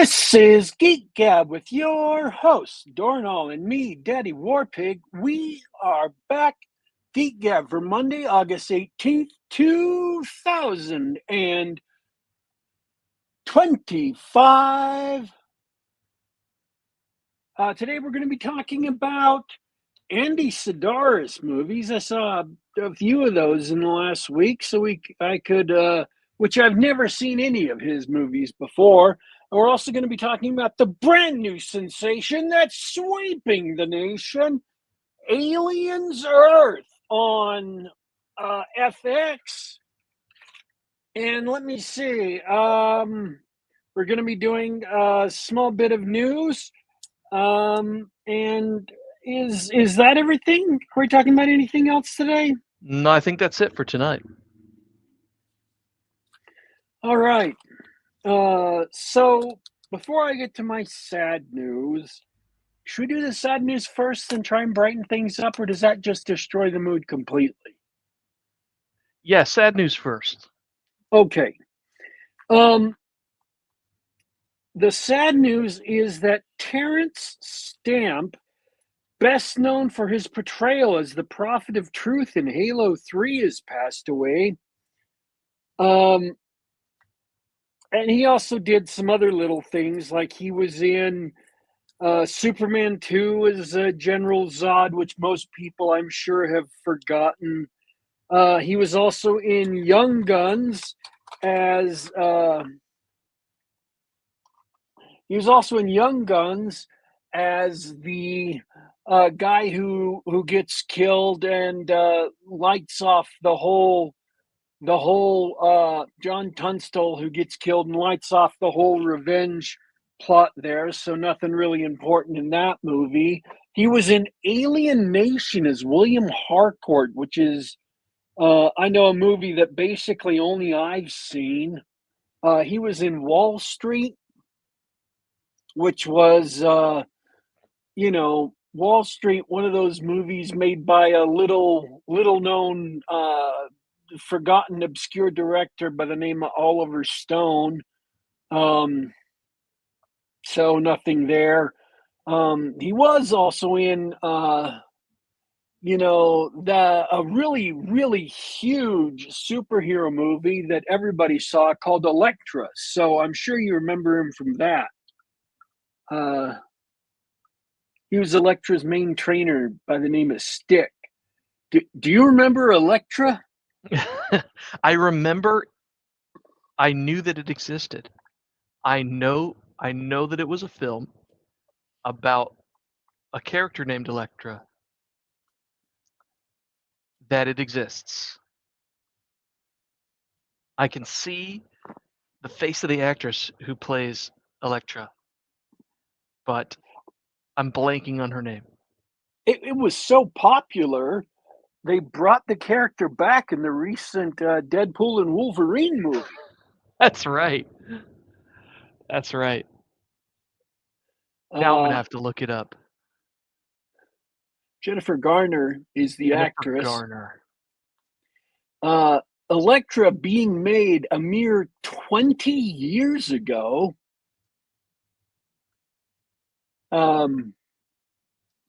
This is Geek Gab with your host, Dorrinal, and me, Daddy Warpig. We are back, Geek Gab, for Monday, August 18th, 2025. Today we're going to be talking about Andy Sidaris movies. I saw a few of those in the last week, so I could, which I've never seen any of his movies before. And we're also going to be talking about the brand new sensation that's sweeping the nation, Aliens Earth on FX. And let me see, we're going to be doing a small bit of news. And is that everything? Are we talking about anything else today? No, I think that's it for tonight. All right. So before I get to my sad news, should we do the sad news first and try and brighten things up, or does that just destroy the mood completely? Yeah, sad news first. Okay. The sad news is that Terrence Stamp, best known for his portrayal as the Prophet of Truth in Halo 3, has passed away. And he also did some other little things, like he was in Superman 2 as General Zod, which most people, I'm sure, have forgotten. He was also in Young Guns as the guy who gets killed and lights off the whole John Tunstall, who gets killed and lights off the whole revenge plot there. So nothing really important in that movie. He was in Alien Nation as William Harcourt, which is I know a movie that basically only I've seen. He was in Wall Street, which was Wall Street, one of those movies made by a little known forgotten obscure director by the name of Oliver Stone. So nothing there. He was also in a really, really huge superhero movie that everybody saw called Elektra. So I'm sure you remember him from that. He was Elektra's main trainer by the name of Stick. Do you remember Elektra? I remember. I knew that it existed. I know that it was a film about a character named Elektra. That it exists. I can see the face of the actress who plays Elektra, but I'm blanking on her name. It was so popular, they brought the character back in the recent Deadpool and Wolverine movie. That's right. That's right. Now I'm gonna have to look it up. Jennifer Garner is the actress. Garner. Elektra being made a mere 20 years ago.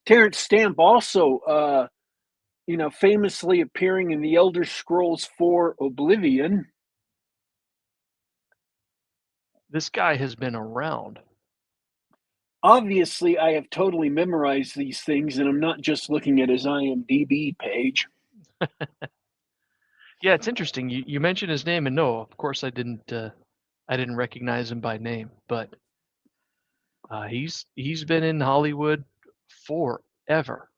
Terrence Stamp also, famously appearing in the Elder Scrolls 4 Oblivion. This guy has been around. Obviously, I have totally memorized these things, and I'm not just looking at his IMDb page. Yeah, it's interesting. You mentioned his name, and no, of course I didn't recognize him by name, but he's been in Hollywood forever.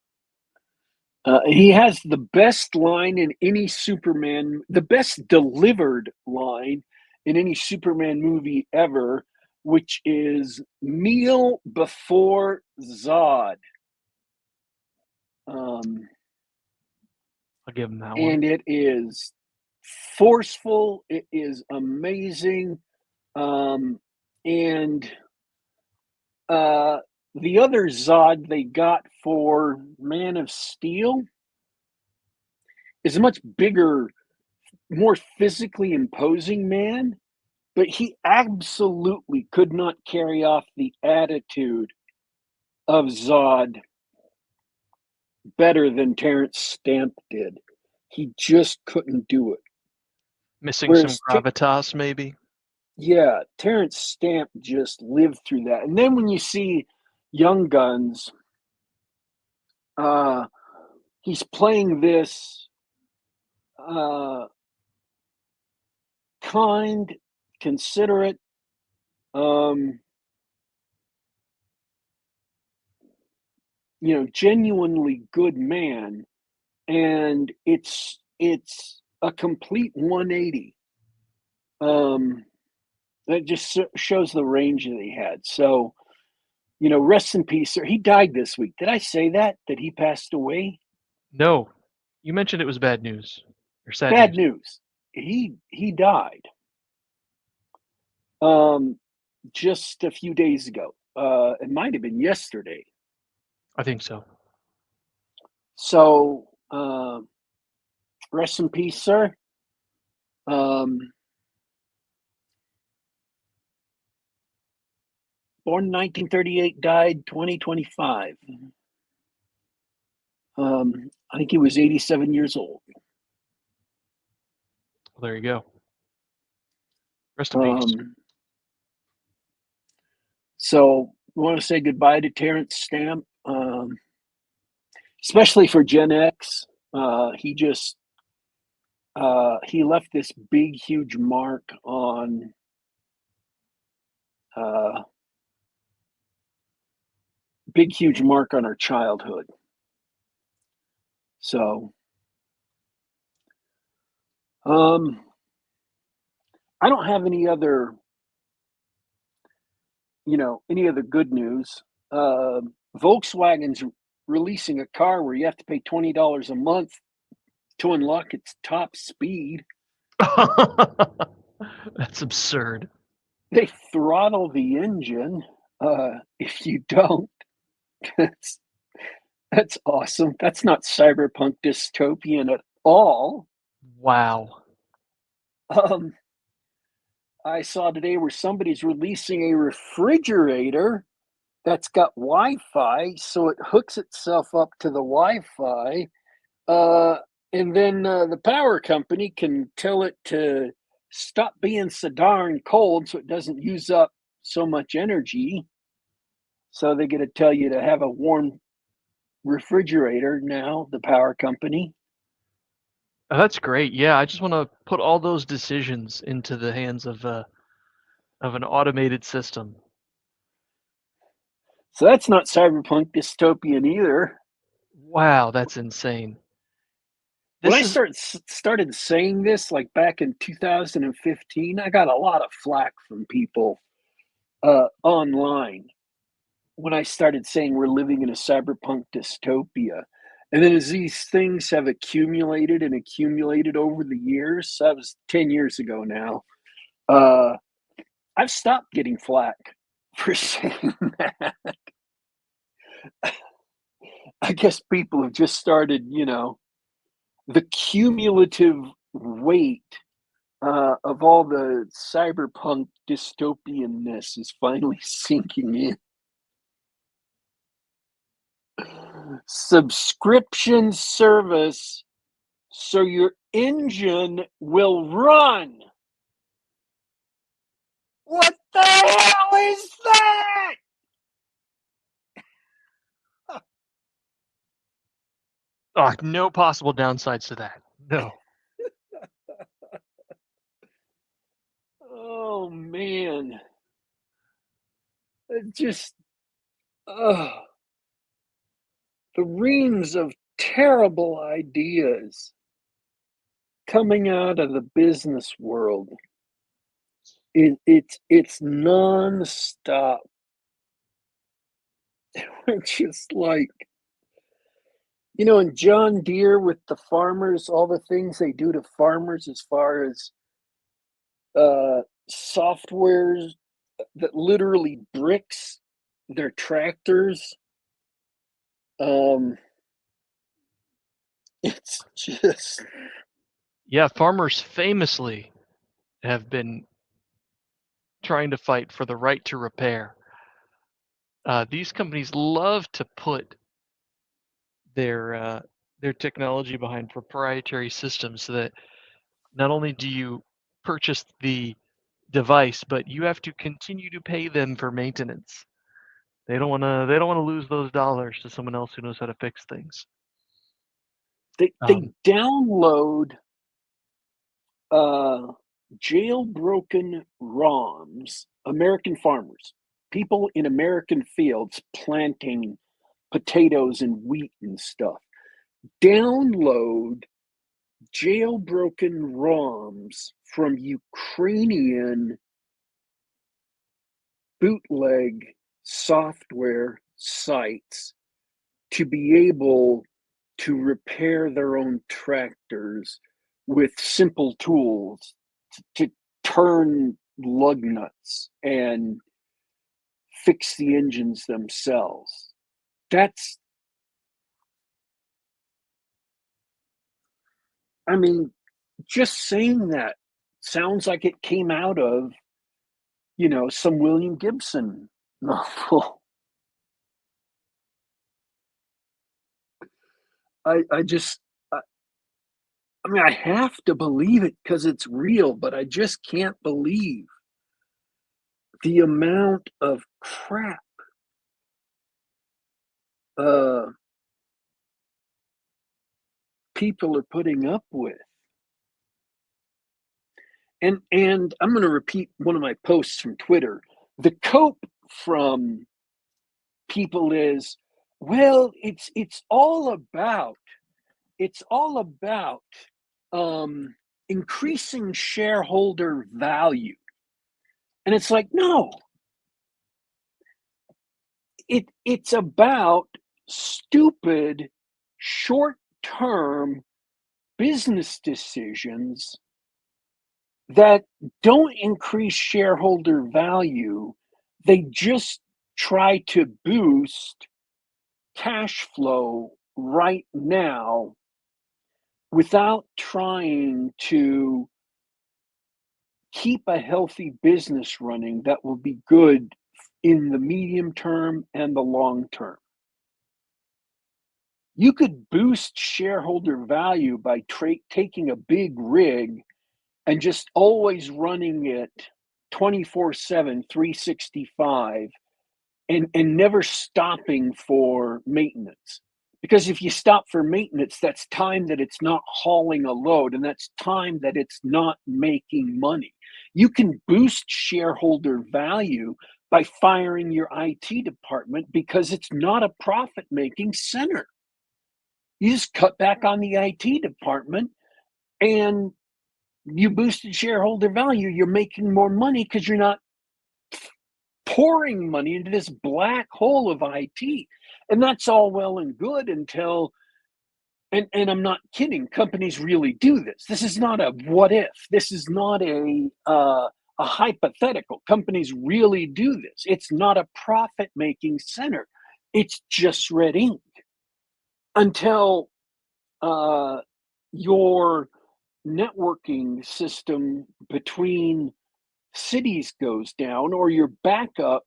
He has the best line in any Superman, the best delivered line in any Superman movie ever, which is "Kneel before Zod." I'll give him that one. And it is forceful. It is amazing. And the other Zod they got for Man of Steel is a much bigger, more physically imposing man. but he absolutely could not carry off the attitude of Zod better than Terrence Stamp did. He just couldn't do it. Missing some Whereas, gravitas, maybe. yeah, Terrence Stamp just lived through that. And then when you see Young Guns, he's playing this kind, considerate, genuinely good man, and it's a complete 180. That just shows the range that he had. So, rest in peace, sir. He died this week. Did I say that he passed away? No, you mentioned it was bad news or sad Bad news. news. He died. Just a few days ago. It might have been yesterday. I think so. So, rest in peace, sir. Born in 1938, died 2025. I think he was 87 years old. Well, there you go. Rest in peace. So, we want to say goodbye to Terrence Stamp, especially for Gen X. He left this big, huge mark on our childhood. So, I don't have any other good news. Volkswagen's releasing a car where you have to pay $20 a month to unlock its top speed. That's absurd. They throttle the engine if you don't. That's awesome. That's not cyberpunk dystopian at all. Wow. I saw today where somebody's releasing a refrigerator that's got Wi-Fi, so it hooks itself up to the Wi-Fi, and then the power company can tell it to stop being so darn cold, so it doesn't use up so much energy. So they get to tell you to have a warm refrigerator now. The power company. Oh, that's great. Yeah, I just want to put all those decisions into the hands of an automated system. So that's not cyberpunk dystopian either. Wow, that's insane. When This I is started saying this, like back in 2015, I got a lot of flack from people online when I started saying we're living in a cyberpunk dystopia. And then as these things have accumulated and accumulated over the years, that was 10 years ago now, I've stopped getting flack for saying that. I guess people have just started, the cumulative weight of all the cyberpunk dystopianness is finally sinking in. Subscription service so your engine will run. What the hell is that? no possible downsides to that. No. Oh man. It just the reams of terrible ideas coming out of the business world. It's non-stop. We're just like, and John Deere with the farmers, all the things they do to farmers as far as softwares that literally bricks their tractors. It's just Yeah, farmers famously have been trying to fight for the right to repair. These companies love to put their technology behind proprietary systems so that not only do you purchase the device, but you have to continue to pay them for maintenance. They don't want to lose those dollars to someone else who knows how to fix things. They download jailbroken ROMs, American farmers, people in American fields planting potatoes and wheat and stuff, download jailbroken ROMs from Ukrainian bootleg software sites to be able to repair their own tractors with simple tools to turn lug nuts and fix the engines themselves. That's, I mean, just saying that sounds like it came out of, some William Gibson novel. I mean, I have to believe it because it's real, but I just can't believe the amount of crap people are putting up with. And I'm going to repeat one of my posts from Twitter. The cope from people is, well, it's all about increasing shareholder value. And it's like, no, it's about stupid short-term business decisions that don't increase shareholder value. They just try to boost cash flow right now without trying to keep a healthy business running that will be good in the medium term and the long term. You could boost shareholder value by taking a big rig and just always running it 24/7, 365, and never stopping for maintenance. Because if you stop for maintenance, that's time that it's not hauling a load, and that's time that it's not making money. You can boost shareholder value by firing your IT department because it's not a profit-making center. You just cut back on the IT department and you boosted shareholder value. You're making more money because you're not pouring money into this black hole of IT. And that's all well and good until, and I'm not kidding, companies really do this. This is not a what if. This is not a hypothetical. Companies really do this. It's not a profit-making center. It's just red ink. Until your networking system between cities goes down, or your backup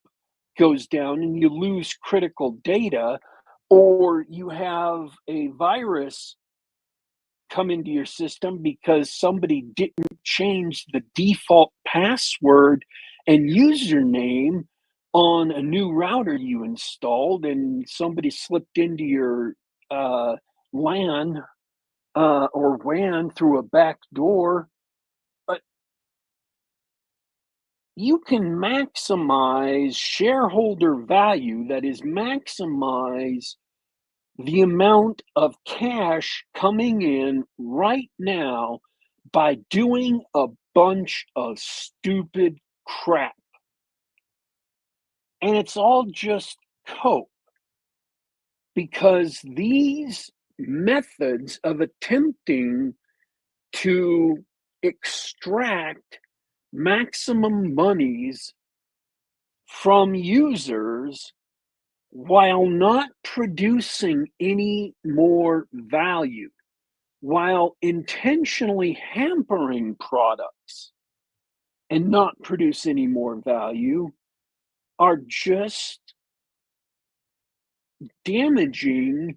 goes down and you lose critical data, or you have a virus come into your system because somebody didn't change the default password and username on a new router you installed, and somebody slipped into your LAN or WAN through a back door. But you can maximize shareholder value, that is, maximize the amount of cash coming in right now by doing a bunch of stupid crap. And it's all just cope, because these methods of attempting to extract maximum monies from users while not producing any more value, while intentionally hampering products, and not produce any more value are just damaging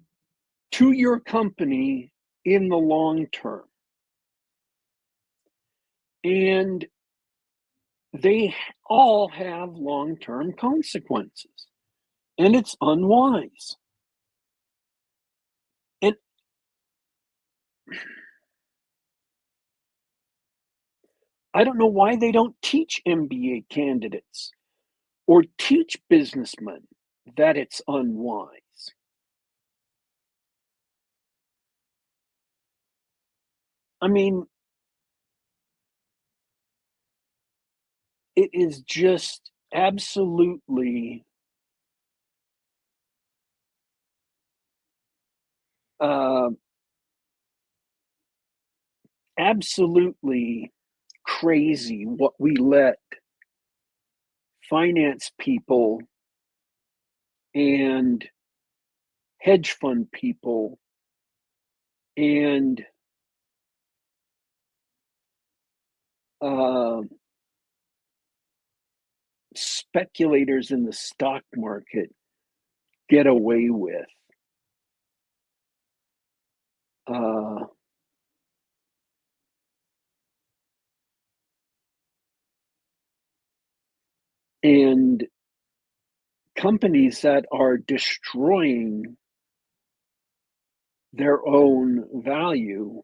to your company in the long term. And they all have long term consequences. And it's unwise. And I don't know why they don't teach MBA candidates or teach businessmen that it's unwise. I mean, it is just absolutely uh, absolutely crazy what we let finance people and hedge fund people and uh, speculators in the stock market get away with. Uh, and companies that are destroying their own value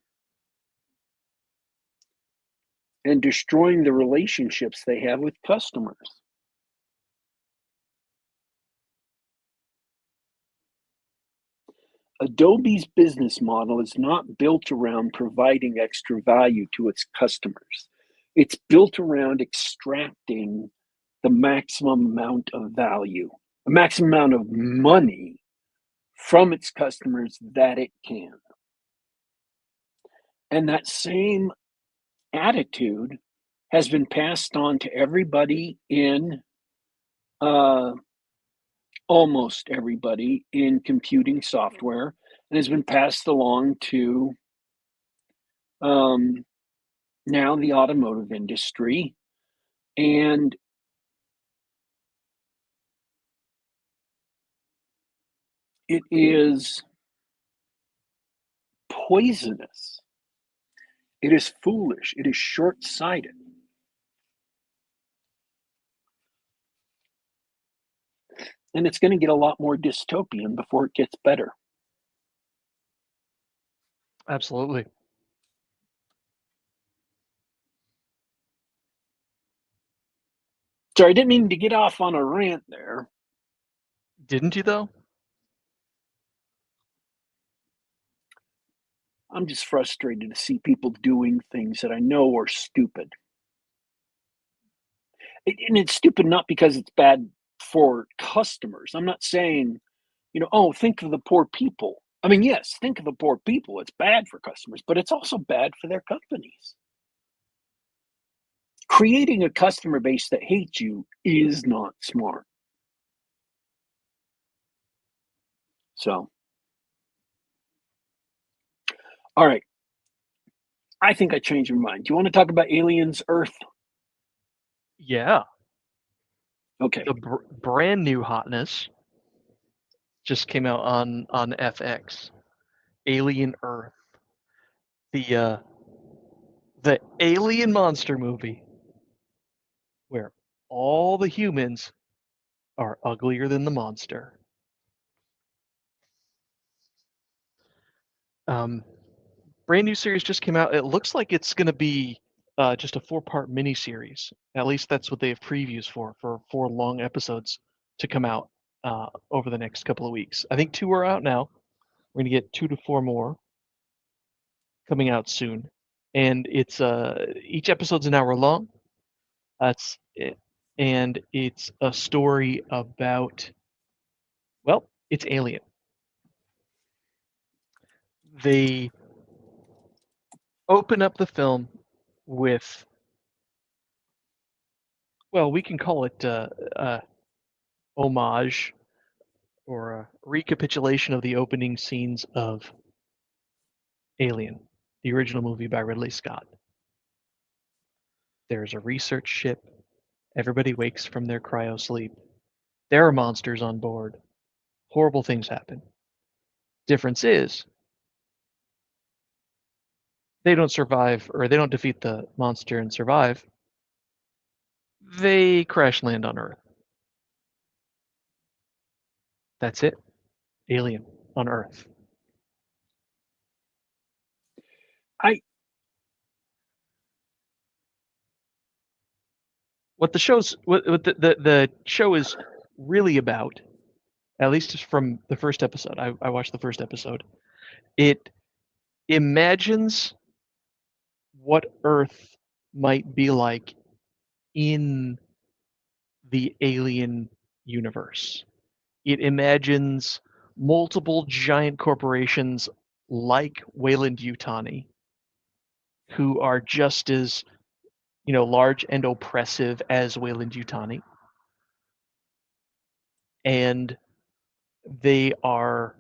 and destroying the relationships they have with customers. Adobe's business model is not built around providing extra value to its customers. It's built around extracting the maximum amount of value, a maximum amount of money from its customers that it can. And that same attitude has been passed on to everybody in uh, almost everybody in computing software and has been passed along to um, now the automotive industry. And it is poisonous. It is foolish. It is short sighted. And it's going to get a lot more dystopian before it gets better. Absolutely. Sorry, I didn't mean to get off on a rant there. Didn't you, though? I'm just frustrated to see people doing things that I know are stupid. And it's stupid not because it's bad for customers. I'm not saying, oh, think of the poor people. I mean, yes, think of the poor people. It's bad for customers, but it's also bad for their companies. Creating a customer base that hates you is not smart. So, all right. I think I changed my mind. Do you want to talk about Aliens Earth? Yeah. Okay. The brand new hotness just came out on FX. Alien Earth. The alien monster movie where all the humans are uglier than the monster. Brand new series just came out. It looks like it's going to be just a 4-part miniseries. At least that's what they have previews for 4 long episodes to come out over the next couple of weeks. I think 2 are out now. We're going to get 2 to 4 more coming out soon. And it's each episode's an hour long. That's it. And it's a story about, well, it's Alien. They open up the film with, well, we can call it homage or a recapitulation of the opening scenes of Alien, the original movie by Ridley Scott. There's a research ship. Everybody wakes from their cryo sleep. There are monsters on board. Horrible things happen. Difference is, they don't survive, or they don't defeat the monster and survive. They crash land on Earth. That's it. Alien on Earth. I What the the show is really about, at least from the first episode. I watched the first episode. It imagines what Earth might be like in the alien universe. It imagines multiple giant corporations like Weyland-Yutani, who are just as, large and oppressive as Weyland-Yutani. And they are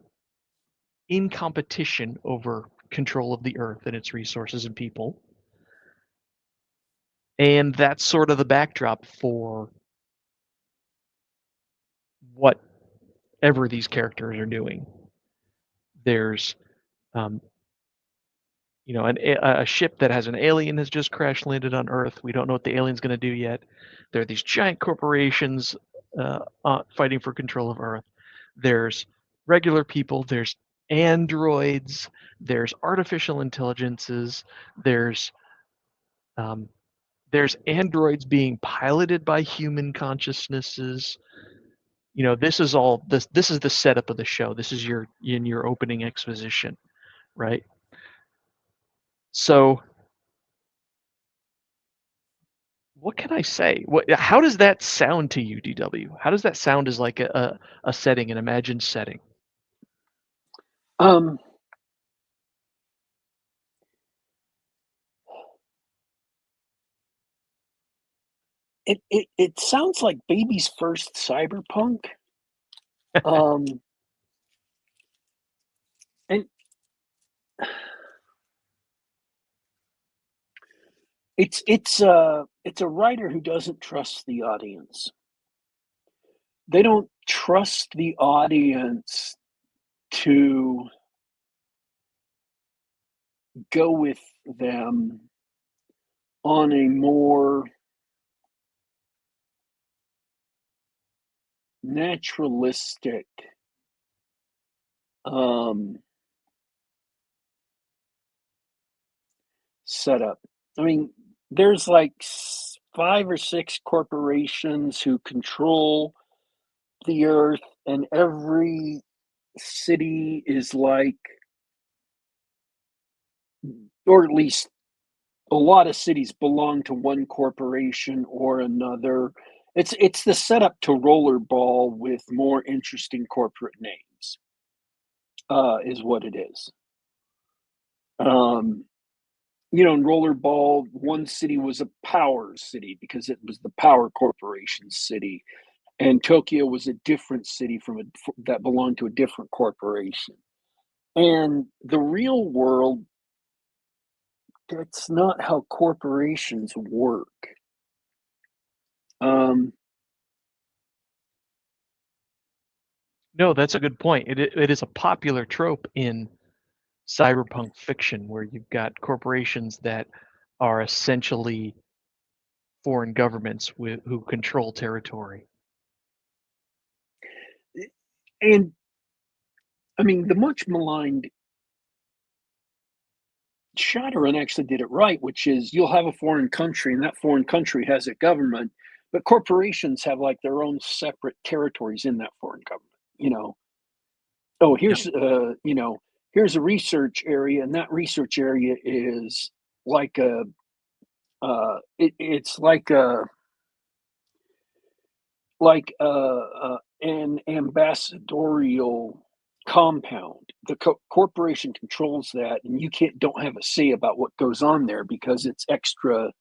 in competition over control of the Earth and its resources and people. And that's sort of the backdrop for whatever these characters are doing. There's, a ship that has an alien has just crash landed on Earth. We don't know what the alien's going to do yet. There are these giant corporations fighting for control of Earth. There's regular people. There's androids. There's artificial intelligences. There's androids being piloted by human consciousnesses. This is all this is the setup of the show. This is your opening exposition, right? So what can I say? How does that sound to you, DW? How does that sound as like a setting, an imagined setting? um it sounds like baby's first cyberpunk. Um and it's a writer who doesn't trust the audience. They don't trust the audience to go with them on a more naturalistic setup. I mean, there's like 5 or 6 corporations who control the earth, and every city is like, or at least a lot of cities belong to one corporation or another. It's the setup to rollerball with more interesting corporate names, is what it is. Um, in rollerball, one city was a power city because it was the Power Corporation city, and Tokyo was a different city that belonged to a different corporation. And the real world, that's not how corporations work. Um, No, that's a good point. It is a popular trope in cyberpunk fiction where you've got corporations that are essentially foreign governments who control territory. and I mean, the much maligned Shadowrun actually did it right, which is you'll have a foreign country, and that foreign country has a government, but corporations have like their own separate territories in that foreign government. Oh, Yep. here's a research area, and that research area is like it's like an ambassadorial compound. The corporation controls that, and you don't have a say about what goes on there because it's extra.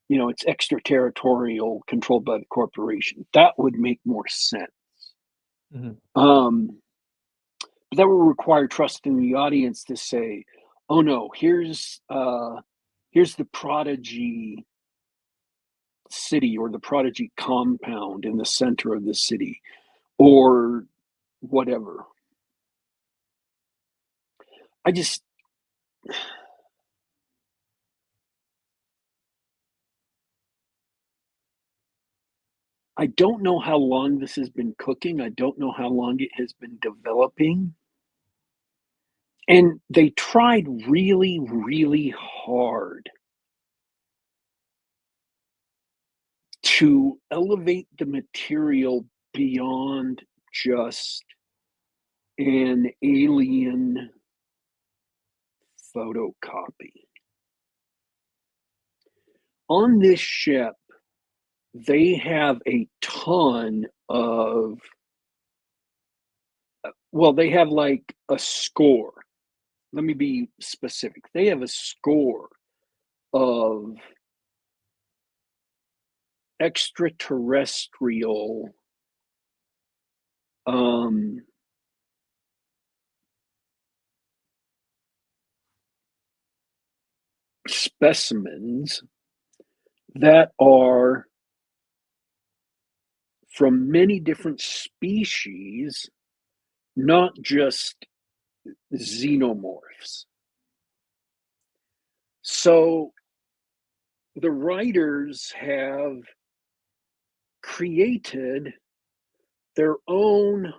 It's extraterritorial, controlled by the corporation. That would make more sense. Mhm. But that would require trust in the audience to say, "Oh no, here's the prodigy city or the Prodigy compound in the center of the city or whatever. I just, I don't know how long this has been cooking. I don't know how long it has been developing. And they tried really, really hard to elevate the material beyond just an alien photocopy. On this ship, they have a ton of, well, they have like a score. Let me be specific. They have a score of extraterrestrial specimens that are from many different species, not just xenomorphs. So the writers have created their own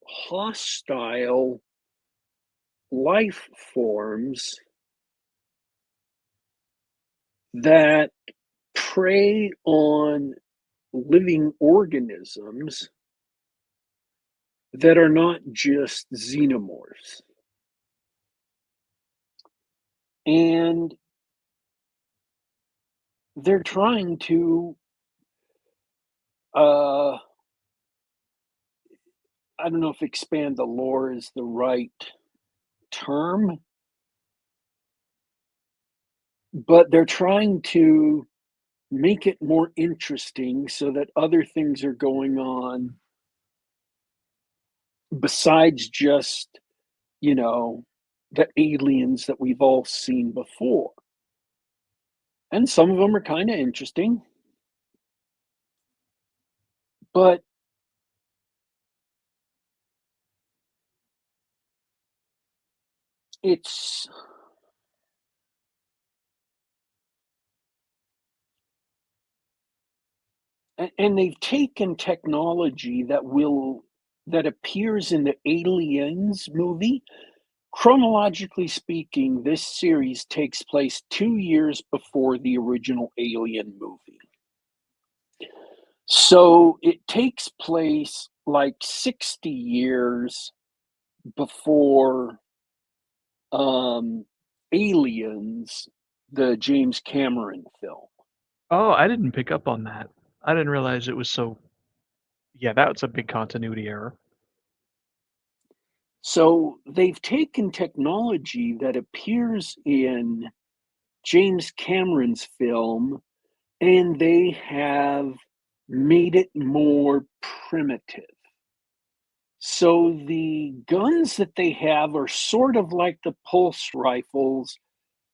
hostile life forms that prey on living organisms that are not just xenomorphs. And they're trying to, I don't know if expand the lore is the right term, but they're trying to make it more interesting so that other things are going on besides just, you know, the aliens that we've all seen before. And some of them are kind of interesting, but it's and they've taken technology that appears in the Aliens movie. Chronologically speaking, this series takes place 2 years before the original Alien movie. So it takes place like 60 years before Aliens, the James Cameron film. Oh, I didn't pick up on that. I didn't realize it was so. Yeah, that's a big continuity error. So they've taken technology that appears in James Cameron's film and they have made it more primitive. So the guns that they have are sort of like the pulse rifles,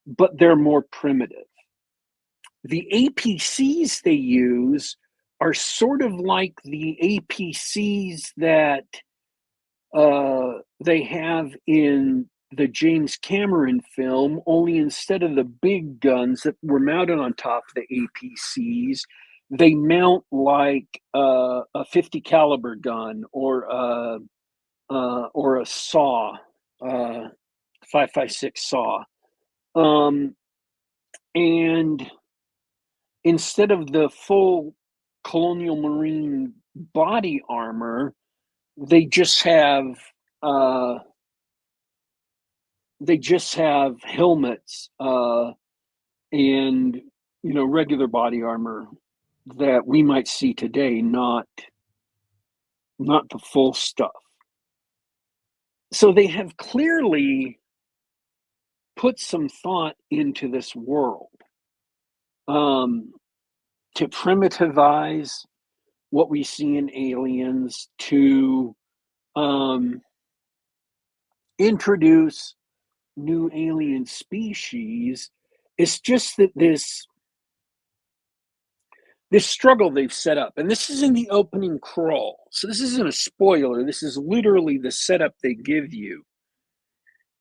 but they're more primitive. The APCs they use are sort of like the APCs that they have in the James Cameron film, only instead of the big guns that were mounted on top of the APCs, they mount like a 50 caliber gun or a saw, 5.56 saw, and instead of the full Colonial Marine body armor, they just have uh, helmets and regular body armor that we might see today, not the full stuff. So they have clearly put some thought into this world to primitivize what we see in Aliens, to introduce new alien species. It's just that this this struggle they've set up, and this is in the opening crawl. So this isn't a spoiler. This is literally the setup they give you.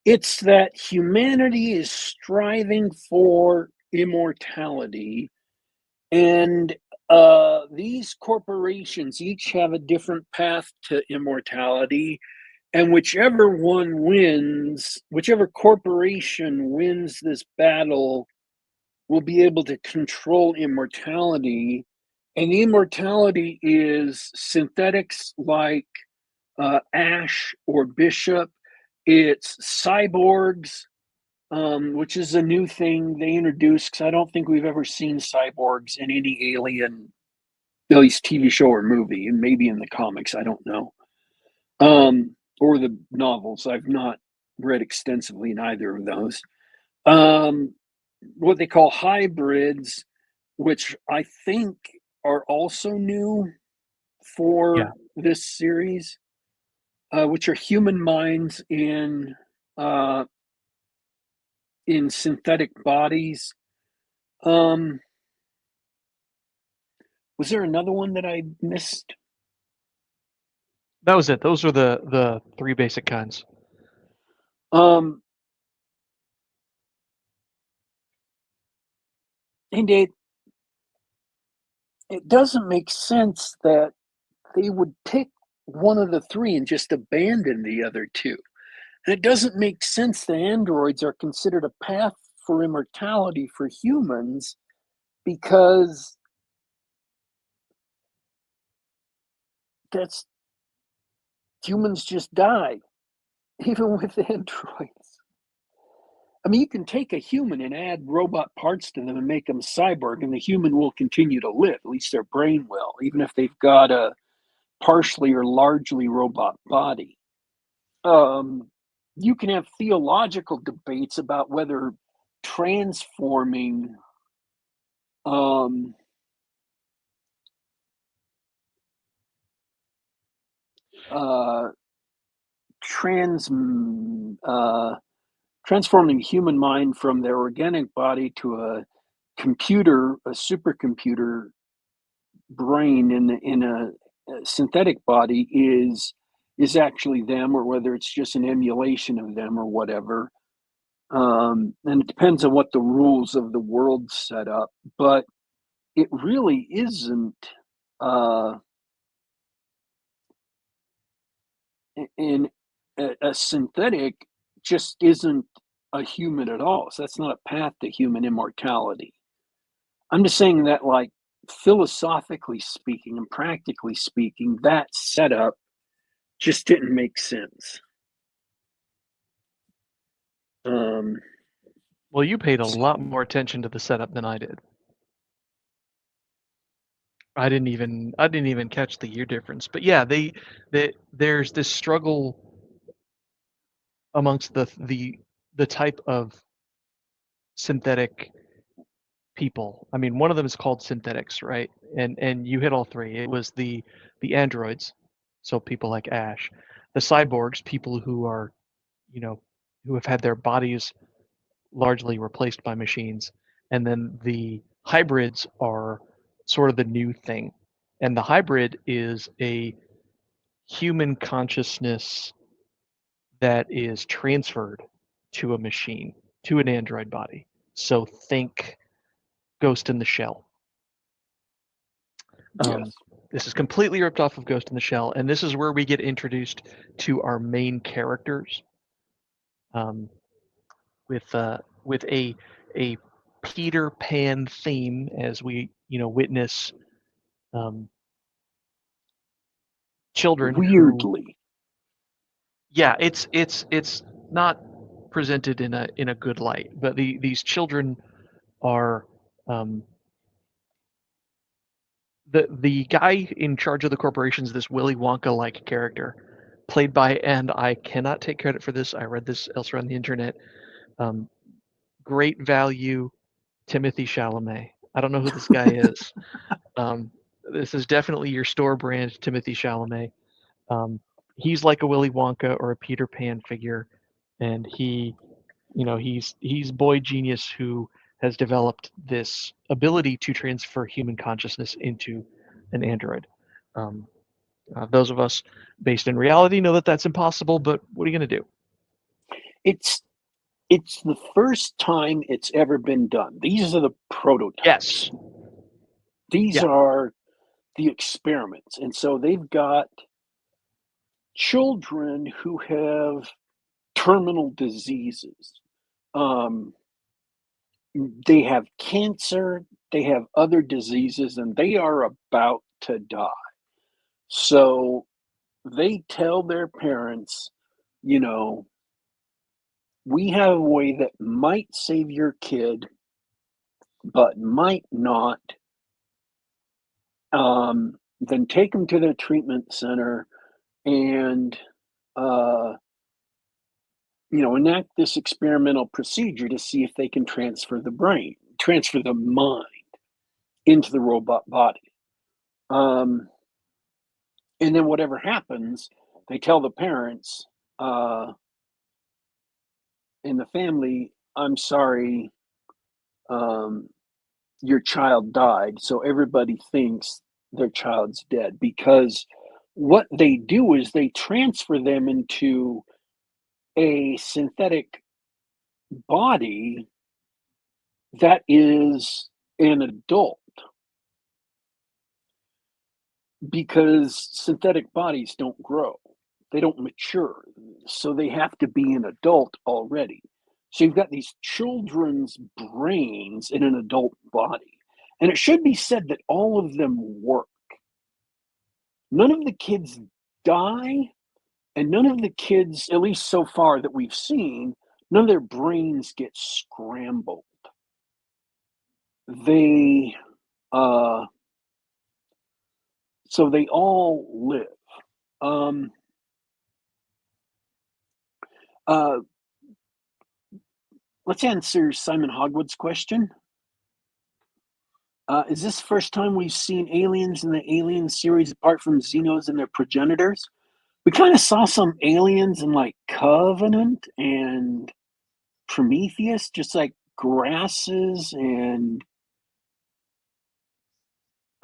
It's that humanity is striving for immortality, and these corporations each have a different path to immortality, and whichever one wins, whichever corporation wins this battle, will be able to control immortality. And the immortality is synthetics like Ash or Bishop. It's cyborgs, which is a new thing they introduced, because I don't think we've ever seen cyborgs in any Alien, at least TV show or movie, and maybe in the comics, I don't know. Or the novels. I've not read extensively in either of those. What they call hybrids, which I think are also new Yeah. for this series, which are human minds in synthetic bodies. Was there another one that I missed? That was it. Those are the three basic kinds. And it doesn't make sense that they would pick one of the three and just abandon the other two. And it doesn't make sense that androids are considered a path for immortality for humans, because that's humans just die, even with androids. I mean, you can take a human and add robot parts to them and make them cyborg, and the human will continue to live. At least their brain will, even if they've got a partially or largely robot body. You can have theological debates about whether transforming um, uh, trans transforming human mind from their organic body to a computer, a supercomputer brain in a synthetic body is actually them, or whether it's just an emulation of them or whatever. And it depends on what the rules of the world set up, but it really isn't. Uh, in a synthetic just isn't a human at all. So that's not a path to human immortality. I'm just saying that, like, philosophically speaking and practically speaking, that setup just didn't make sense. Well, you paid a lot more attention to the setup than I did. I didn't even catch the year difference. But yeah, there's this struggle amongst the type of synthetic people. I mean, one of them is called synthetics, right? And you hit all three. It was the androids, so people like Ash, the cyborgs, people who are, you know, who have had their bodies largely replaced by machines, and then the hybrids are sort of the new thing. And the hybrid is a human consciousness that is transferred to a machine, to an android body. So think Ghost in the Shell. Yes. This is completely ripped off of Ghost in the Shell, and this is where we get introduced to our main characters, with a Peter Pan theme, as we witness children who, Weirdly. yeah, it's not presented in a good light, but these children are, the guy in charge of the corporation is this Willy Wonka like character, played by, and I cannot take credit for this, I read this elsewhere on the internet, great value Timothy Chalamet. I don't know who this guy is. This is definitely your store brand Timothy Chalamet. He's like a Willy Wonka or a Peter Pan figure, and he's boy genius who has developed this ability to transfer human consciousness into an android. Those of us based in reality know that that's impossible, but what are you going to do? It's the first time it's ever been done. These are the prototypes. Yes. These are the experiments. And so they've got children who have terminal diseases. They have cancer, they have other diseases, and they are about to die. So they tell their parents, you know, we have a way that might save your kid, but might not. Then take them to their treatment center and, uh, enact this experimental procedure to see if they can transfer the mind into the robot body. And then whatever happens, they tell the parents and the family, I'm sorry, your child died. So everybody thinks their child's dead, because what they do is they transfer them into a synthetic body that is an adult, because synthetic bodies don't grow, they don't mature, so they have to be an adult already. So you've got these children's brains in an adult body, and it should be said that all of them work. None of the kids die, and none of the kids, at least so far that we've seen, none of their brains get scrambled. They so they all live. Uh, let's answer Simon Hogwood's question. Is this the first time we've seen aliens in the Alien series apart from Xenos and their progenitors? We kind of saw some aliens in like Covenant and Prometheus, just like grasses and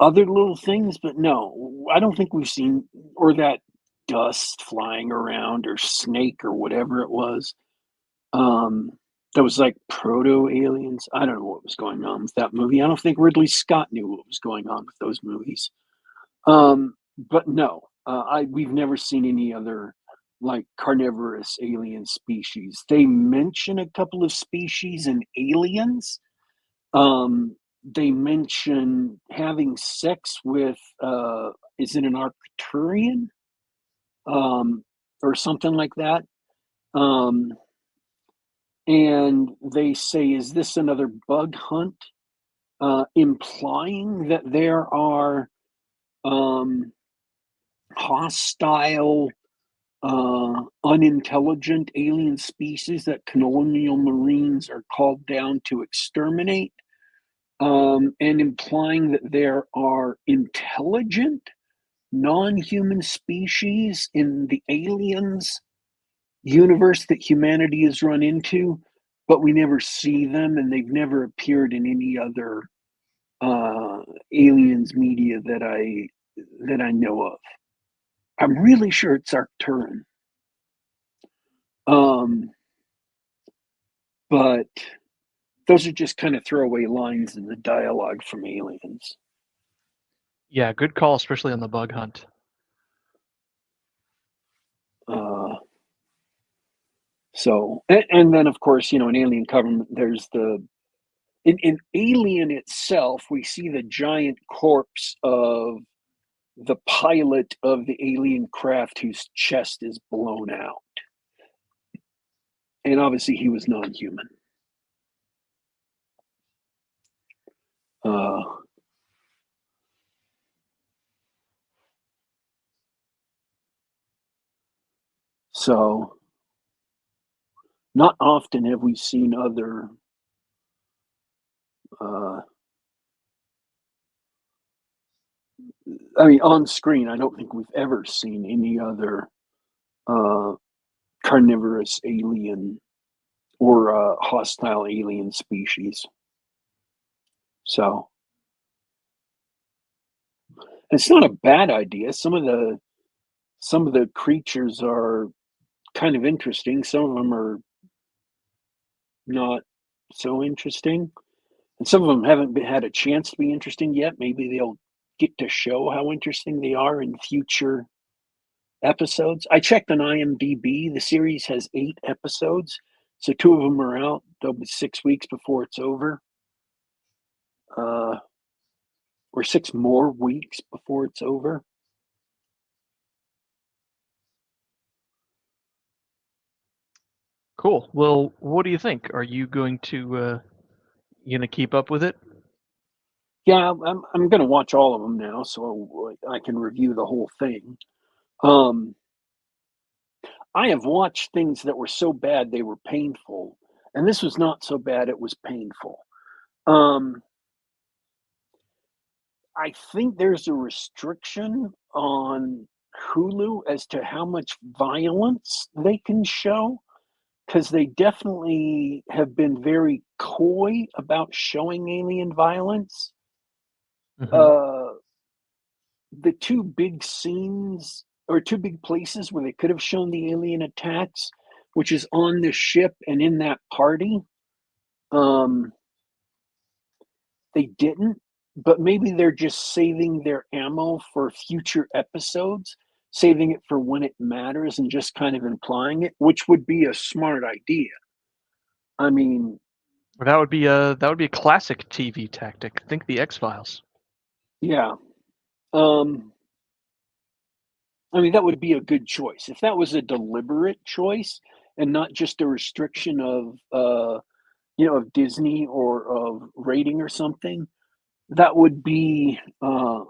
other little things, but no, I don't think we've seen, or that dust flying around, or snake, or whatever it was. That was like proto aliens. I don't know what was going on with that movie. I don't think Ridley Scott knew what was going on with those movies. But no, we've never seen any other like carnivorous alien species. They mention a couple of species in Aliens. They mention having sex with is it an Arcturian? Or something like that. And they say, is this another bug hunt? Implying that there are hostile, unintelligent alien species that colonial marines are called down to exterminate, and implying that there are intelligent, non-human species in the aliens universe that humanity has run into, but we never see them, and they've never appeared in any other aliens media that I know of. I'm really sure it's Arcturan. But those are just kind of throwaway lines in the dialogue from Aliens. Yeah, good call, especially on the bug hunt. So, and then of course, in Alien Covenant, there's in Alien itself, we see the giant corpse of the pilot of the alien craft whose chest is blown out. And obviously he was non-human. So not often have we seen other on screen, I don't think we've ever seen any other carnivorous alien or hostile alien species. So it's not a bad idea. Some of the creatures are kind of interesting. Some of them are not so interesting, and some of them haven't had a chance to be interesting yet. Maybe they'll get to show how interesting they are in future episodes. I checked on IMDb. The series has 8 episodes, so 2 of them are out. They'll be 6 weeks before it's over, uh, or 6 more weeks before it's over. Cool. Well, what do you think? Are you gonna keep up with it? Yeah, I'm gonna watch all of them now, so I can review the whole thing. Um, I have watched things that were so bad they were painful, and this was not so bad it was painful. Um, I think there's a restriction on Hulu as to how much violence they can show, because they definitely have been very coy about showing alien violence. Hmm. Uh, the 2 big scenes or 2 big places where they could have shown the alien attacks, which is on the ship and in that party, um, they didn't, but maybe they're just saving their ammo for future episodes, saving it for when it matters and just kind of implying it, which would be a smart idea. I mean, That would be a classic TV tactic. Think the X-Files. yeah. Um, I mean, that would be a good choice. If that was a deliberate choice and not just a restriction of of Disney or of rating or something, that would be a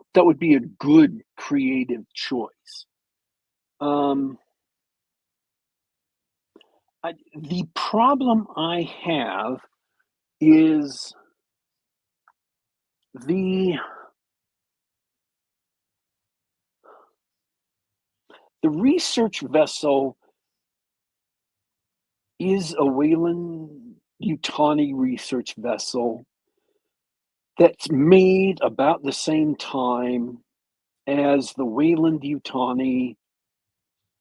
good creative choice. Um, the problem I have is the the research vessel is a Weyland-Yutani research vessel that's made about the same time as the Weyland-Yutani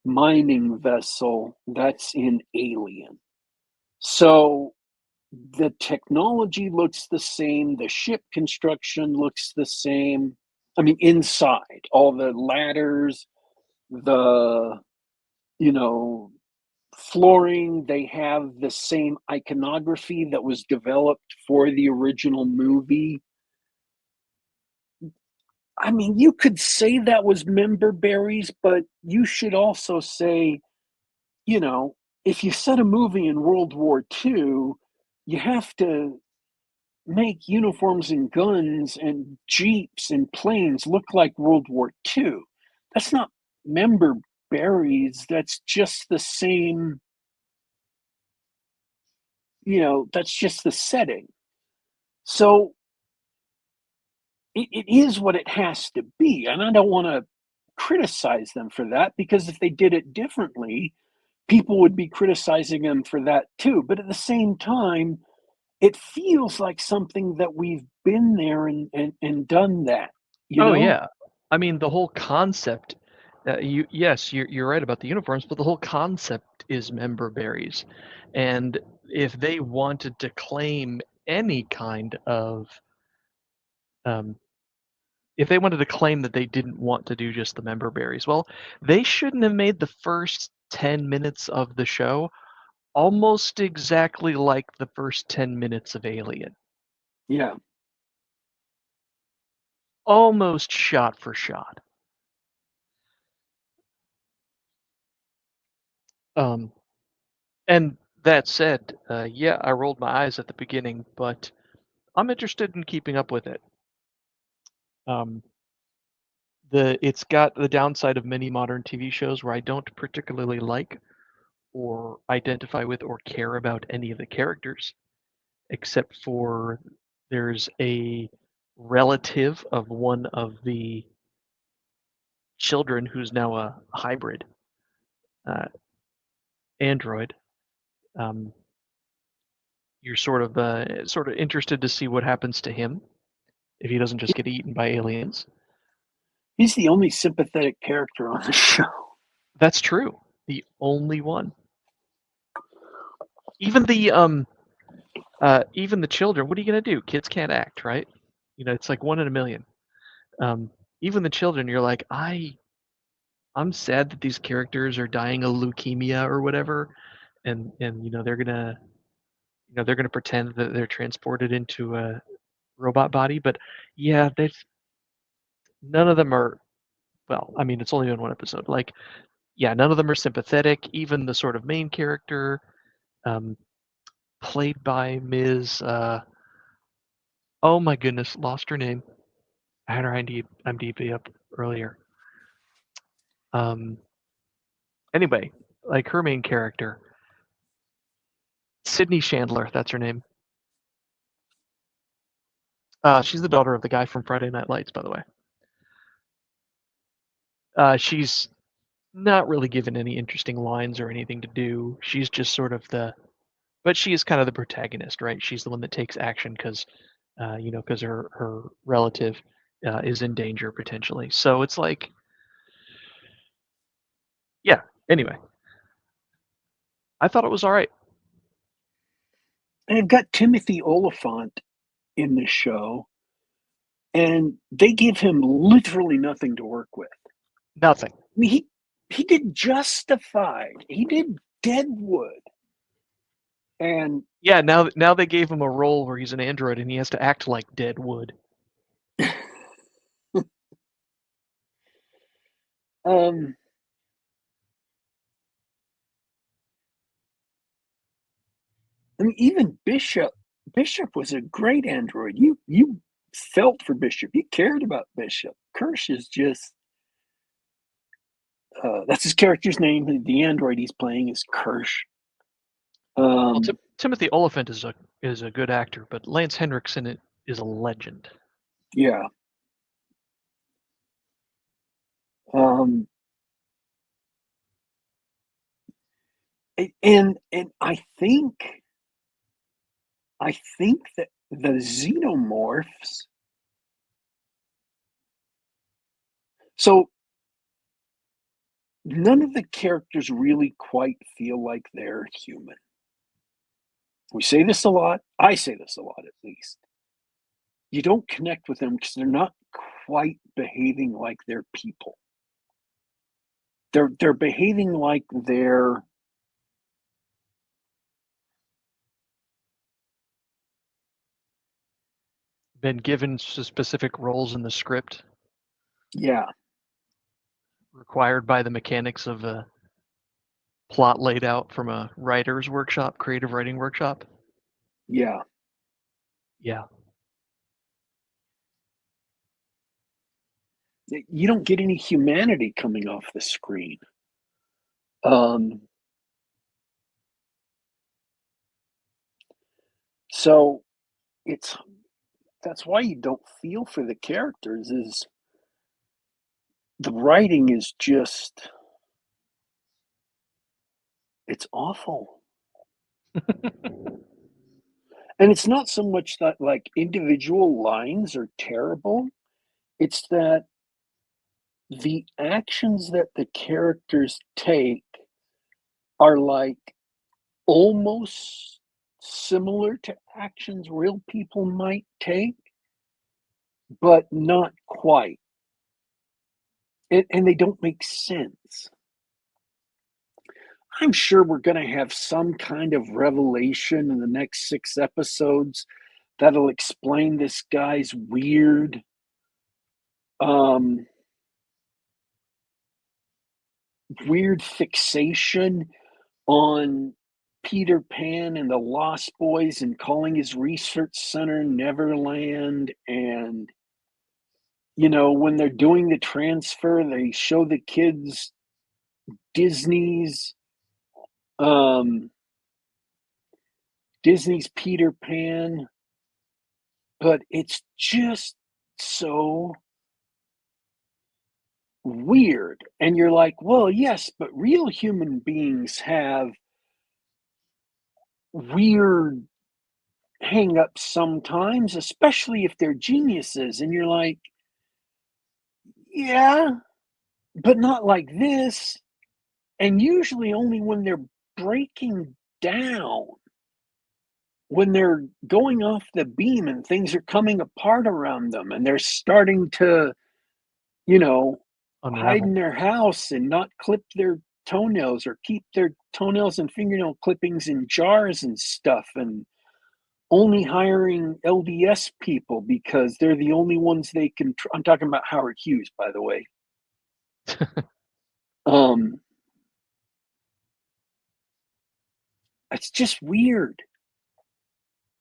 mining vessel that's in Alien. So the technology looks the same, the ship construction looks the same. I mean, inside, all the ladders, the, you know, flooring, they have the same iconography that was developed for the original movie. I mean, you could say that was member berries, but you should also say, you know, if you set a movie in World War II, you have to make uniforms and guns and jeeps and planes look like World War II. That's not member berries. That's just the same, that's just the setting. So it is what it has to be. And I don't want to criticize them for that, because if they did it differently, people would be criticizing them for that too. But at the same time, it feels like something that we've been there and done that, you Oh know? yeah. I mean, the whole concept. Yes, you're right about the uniforms, but the whole concept is member berries, and if they wanted to claim any kind of um, if they wanted to claim that they didn't want to do just the member berries, well, they shouldn't have made the first 10 minutes of the show almost exactly like the first 10 minutes of Alien. Yeah. Almost shot for shot. Um, and that said, yeah, I rolled my eyes at the beginning, but I'm interested in keeping up with it. Um, it's got the downside of many modern TV shows where I don't particularly like or identify with or care about any of the characters, except for there's a relative of one of the children who's now a hybrid uh, android. Um, you're sort of interested to see what happens to him. if he doesn't just get eaten by aliens. He's the only sympathetic character on the show. That's true. The only one. Even the children. What are you gonna do? Kids can't act, right? You know, it's like 1 in a million. Even the children, you're like, I'm sad that these characters are dying of leukemia or whatever, and they're gonna pretend that they're transported into a robot body. But yeah, none of them are. Well, I mean, it's only been one episode. Like, yeah, none of them are sympathetic. Even the sort of main character, um, played by Ms. Oh my goodness, lost her name. I had her IMDb up earlier. Um, anyway, like her main character, Sydney Chandler, that's her name. She's the daughter of the guy from Friday Night Lights, by the way. She's not really given any interesting lines or anything to do. She's just sort of but she is kind of the protagonist, right? She's the one that takes action because, because her relative is in danger potentially. So it's like, yeah. Anyway, I thought it was all right. And I've got Timothy Oliphant in the show, and they give him literally nothing to work with. Nothing. I mean, he did Justified. He did Deadwood. And yeah, now they gave him a role where he's an android and he has to act like Deadwood. I mean, even Bishop was a great android. You felt for Bishop. You cared about Bishop. Kirsch is just that's his character's name. The android he's playing is Kirsch. Well, Timothy Oliphant is a good actor, but Lance Henriksen is a legend. Yeah. And I think that the xenomorphs. So none of the characters really quite feel like they're human. We say this a lot. I say this a lot, at least. You don't connect with them because they're not quite behaving like they're people. They're behaving like they're been given specific roles in the script. Yeah. Required by the mechanics of a plot laid out from a writer's workshop, creative writing workshop. Yeah. Yeah. You don't get any humanity coming off the screen. So that's why you don't feel for the characters. Is the writing is just it's awful. And it's not so much that like individual lines are terrible, it's that the actions that the characters take are like almost similar to actions real people might take, but not quite. And they don't make sense. I'm sure we're going to have some kind of revelation in the next 6 episodes that'll explain this guy's weird fixation on Peter Pan and the Lost Boys and calling his research center Neverland. And, when they're doing the transfer, they show the kids Disney's Peter Pan, but it's just so weird. And you're like, well, yes, but real human beings have weird hang ups sometimes, especially if they're geniuses, and you're like, yeah, but not like this. And usually only when they're breaking down, when they're going off the beam and things are coming apart around them and they're starting to, you know, hide Unravel. in their house and not clip their toenails or keep their toenails and fingernail clippings in jars and stuff, and only hiring LDS people because they're the only ones they can. I'm talking about Howard Hughes, by the way. Um, it's just weird.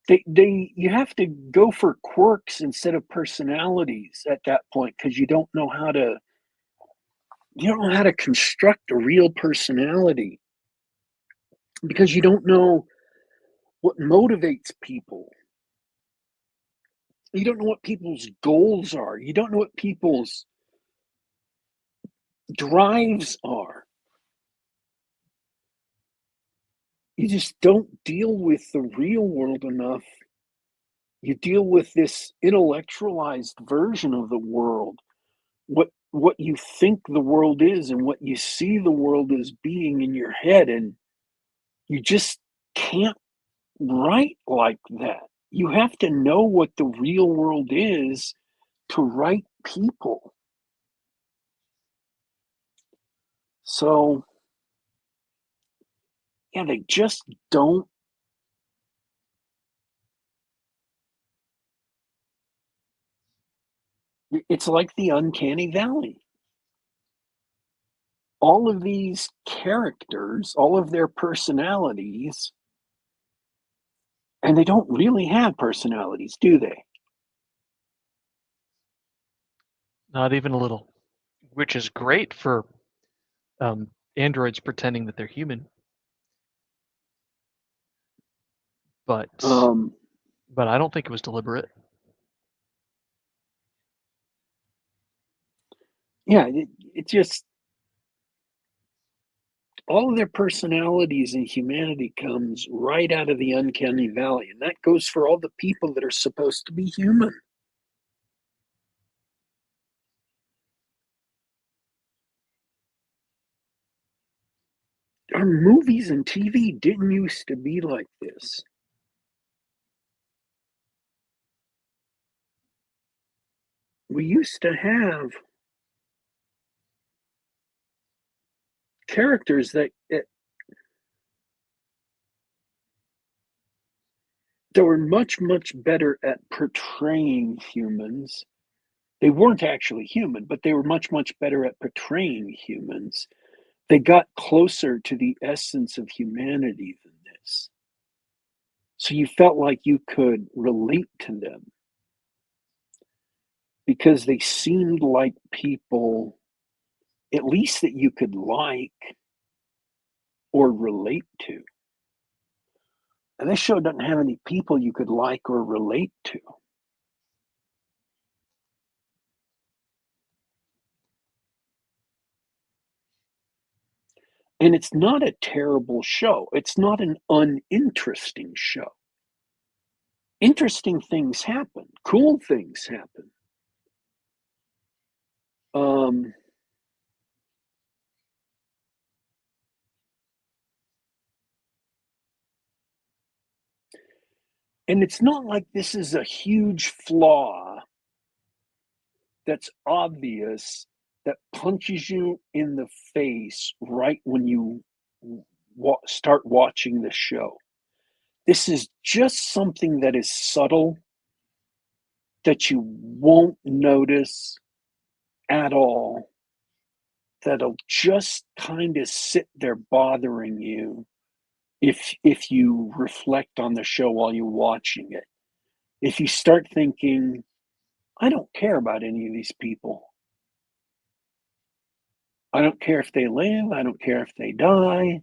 They you have to go for quirks instead of personalities at that point because you don't know how to construct a real personality because you don't know what motivates people. You don't know what people's goals are. You don't know what people's drives are. You just don't deal with the real world enough. You deal with this intellectualized version of the world, what you think the world is and what you see the world as being in your head, and you just can't write like that. You have to know what the real world is to write people. So, yeah, they just don't. It's like the uncanny valley. All of these characters, all of their personalities, and they don't really have personalities, do they? Not even a little. Which is great for androids pretending that they're human, but Um, but I don't think it was deliberate. yeah, it just all of their personalities and humanity comes right out of the uncanny valley, and that goes for all the people that are supposed to be human. Our movies and TV didn't used to be like this. We used to have characters that were much better at portraying humans. They weren't actually human, but they were much better at portraying humans. They got closer to the essence of humanity than this. So you felt like you could relate to them because they seemed like people, at least that you could like or relate to. And this show doesn't have any people you could like or relate to. And it's not a terrible show. It's not an uninteresting show. Interesting things happen, cool things happen. Um, and it's not like this is a huge flaw that's obvious that punches you in the face right when you start watching the show. This is just something that is subtle that you won't notice at all, that'll just kind of sit there bothering you if you reflect on the show while you're watching it. If you start thinking, I don't care about any of these people. I don't care if they live, I don't care if they die.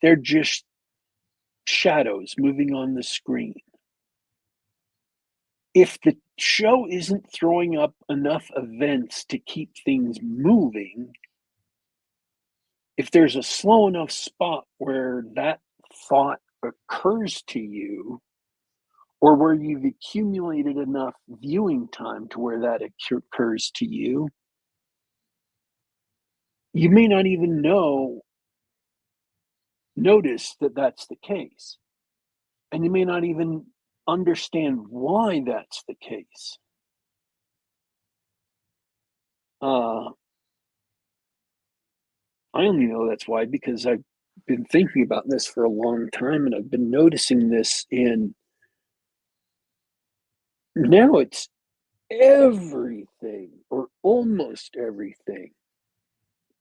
They're just shadows moving on the screen. If the show isn't throwing up enough events to keep things moving, if there's a slow enough spot where that thought occurs to you, or where you've accumulated enough viewing time to where that occurs to you, you may not even notice that that's the case. And you may not even understand why that's the case. I only know that's why because I've been thinking about this for a long time, and I've been noticing this now it's everything or almost everything.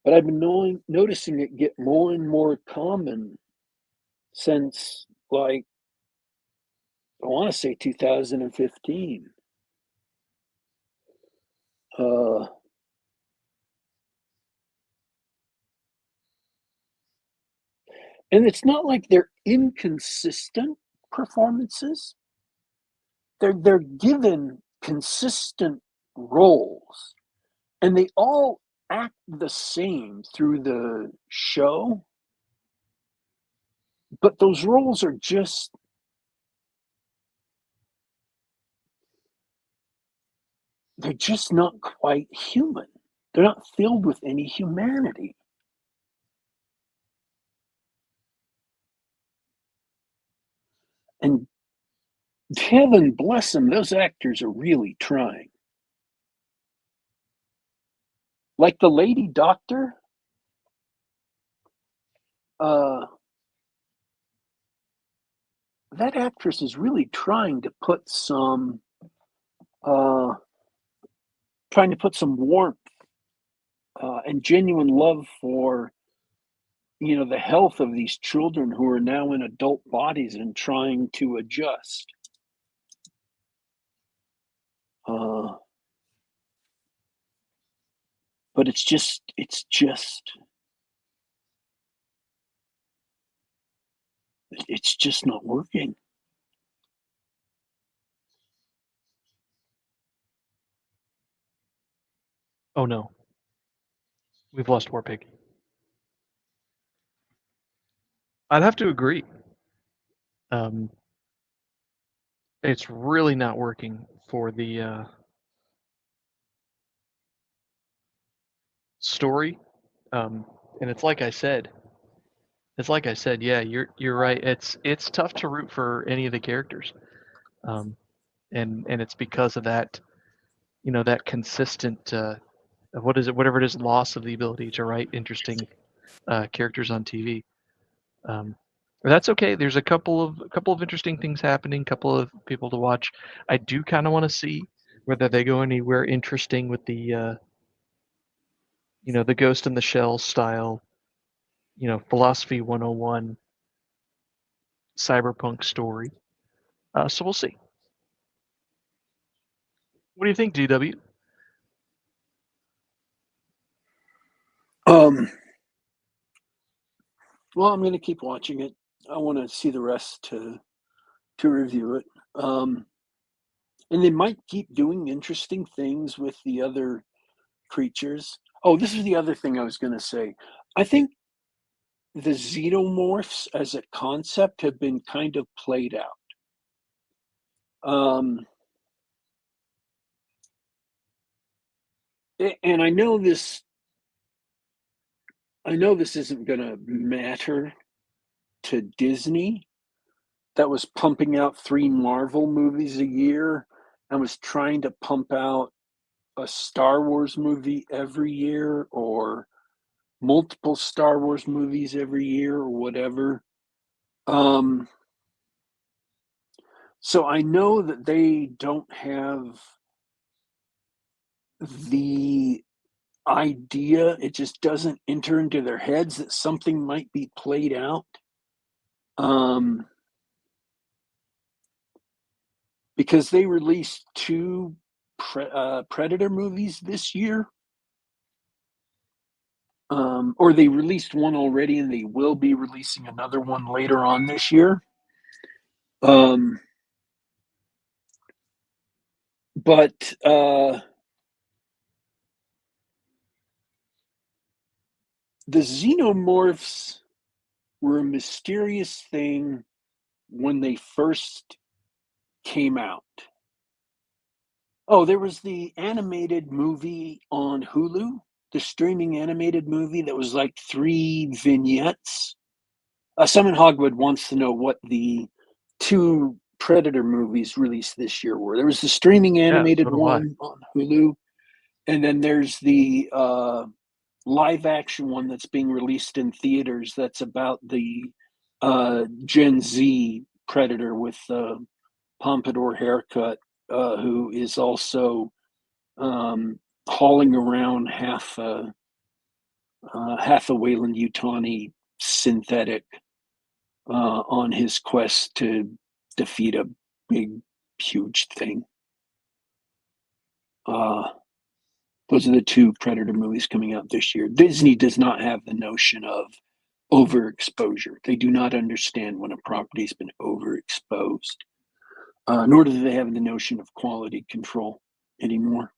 But I've been noticing it get more and more common since, like, I want to say 2015. Uh, and it's not like they're inconsistent performances. They're given consistent roles, and they all act the same through the show, but those roles are just they're just not quite human. They're not filled with any humanity. And heaven bless them, those actors are really trying. Like the lady doctor, uh, that actress is really uh, trying to put some warmth and genuine love for the health of these children who are now in adult bodies and trying to adjust. Uh, but it's just not working. Oh no, we've lost Warpig. I'd have to agree. Um, it's really not working for the story. And it's like I said. Yeah, you're right. It's tough to root for any of the characters. And it's because of that, that consistent what is it, whatever it is, loss of the ability to write interesting characters on TV. But that's okay. There's a couple of interesting things happening, couple of people to watch. I do kind of want to see whether they go anywhere interesting with the Ghost in the Shell style, philosophy 101 cyberpunk story. So we'll see. What do you think, GW? Um, well, I'm going to keep watching it. I want to see the rest to review it. And they might keep doing interesting things with the other creatures. Oh, this is the other thing I was going to say. I think the xenomorphs as a concept have been kind of played out. And I know this isn't going to matter to Disney, that was pumping out 3 Marvel movies a year and was trying to pump out a Star Wars movie every year or multiple Star Wars movies every year or whatever. Um, so I know that they don't have the idea, it just doesn't enter into their heads that something might be played out. Um, because they released 2 Predator movies this year. Or they released one already and they will be releasing another one later on this year. But the xenomorphs were a mysterious thing when they first came out. Oh, there was the animated movie on Hulu, the streaming animated movie that was like 3 vignettes. Someone Hogwood wants to know what the 2 Predator movies released this year were. There was the streaming Yeah, animated so do I. one on Hulu, and then there's the live action one that's being released in theaters that's about the Gen Z Predator with the pompadour haircut, who is also hauling around half a Weyland-Yutani synthetic on his quest to defeat a big, huge thing. Those are the 2 Predator movies coming out this year. Disney does not have the notion of overexposure. They do not understand when a property's been overexposed, nor do they have the notion of quality control anymore.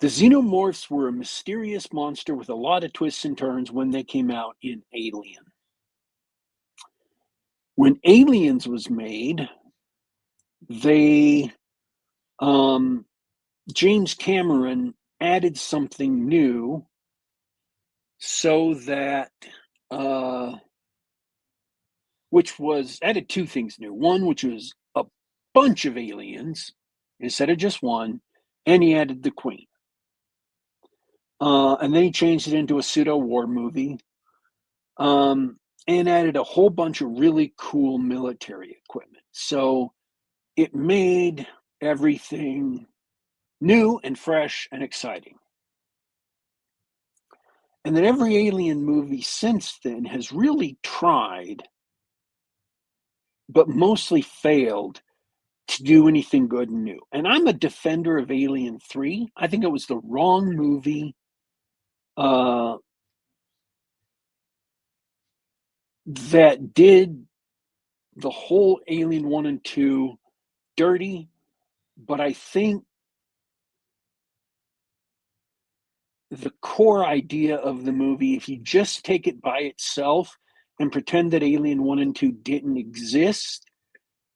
The xenomorphs were a mysterious monster with a lot of twists and turns when they came out in Alien. When Aliens was made, they James Cameron added something new so that which was added 2 things new. One, which was a bunch of aliens instead of just one, and he added the Queen. And then he changed it into a pseudo war movie, and added a whole bunch of really cool military equipment. So it made everything new and fresh and exciting. And then every Alien movie since then has really tried, but mostly failed, to do anything good and new. And I'm a defender of Alien 3. I think it was the wrong movie that did the whole Alien 1 and 2 dirty, but I think the core idea of the movie, if you just take it by itself and pretend that Alien 1 and 2 didn't exist,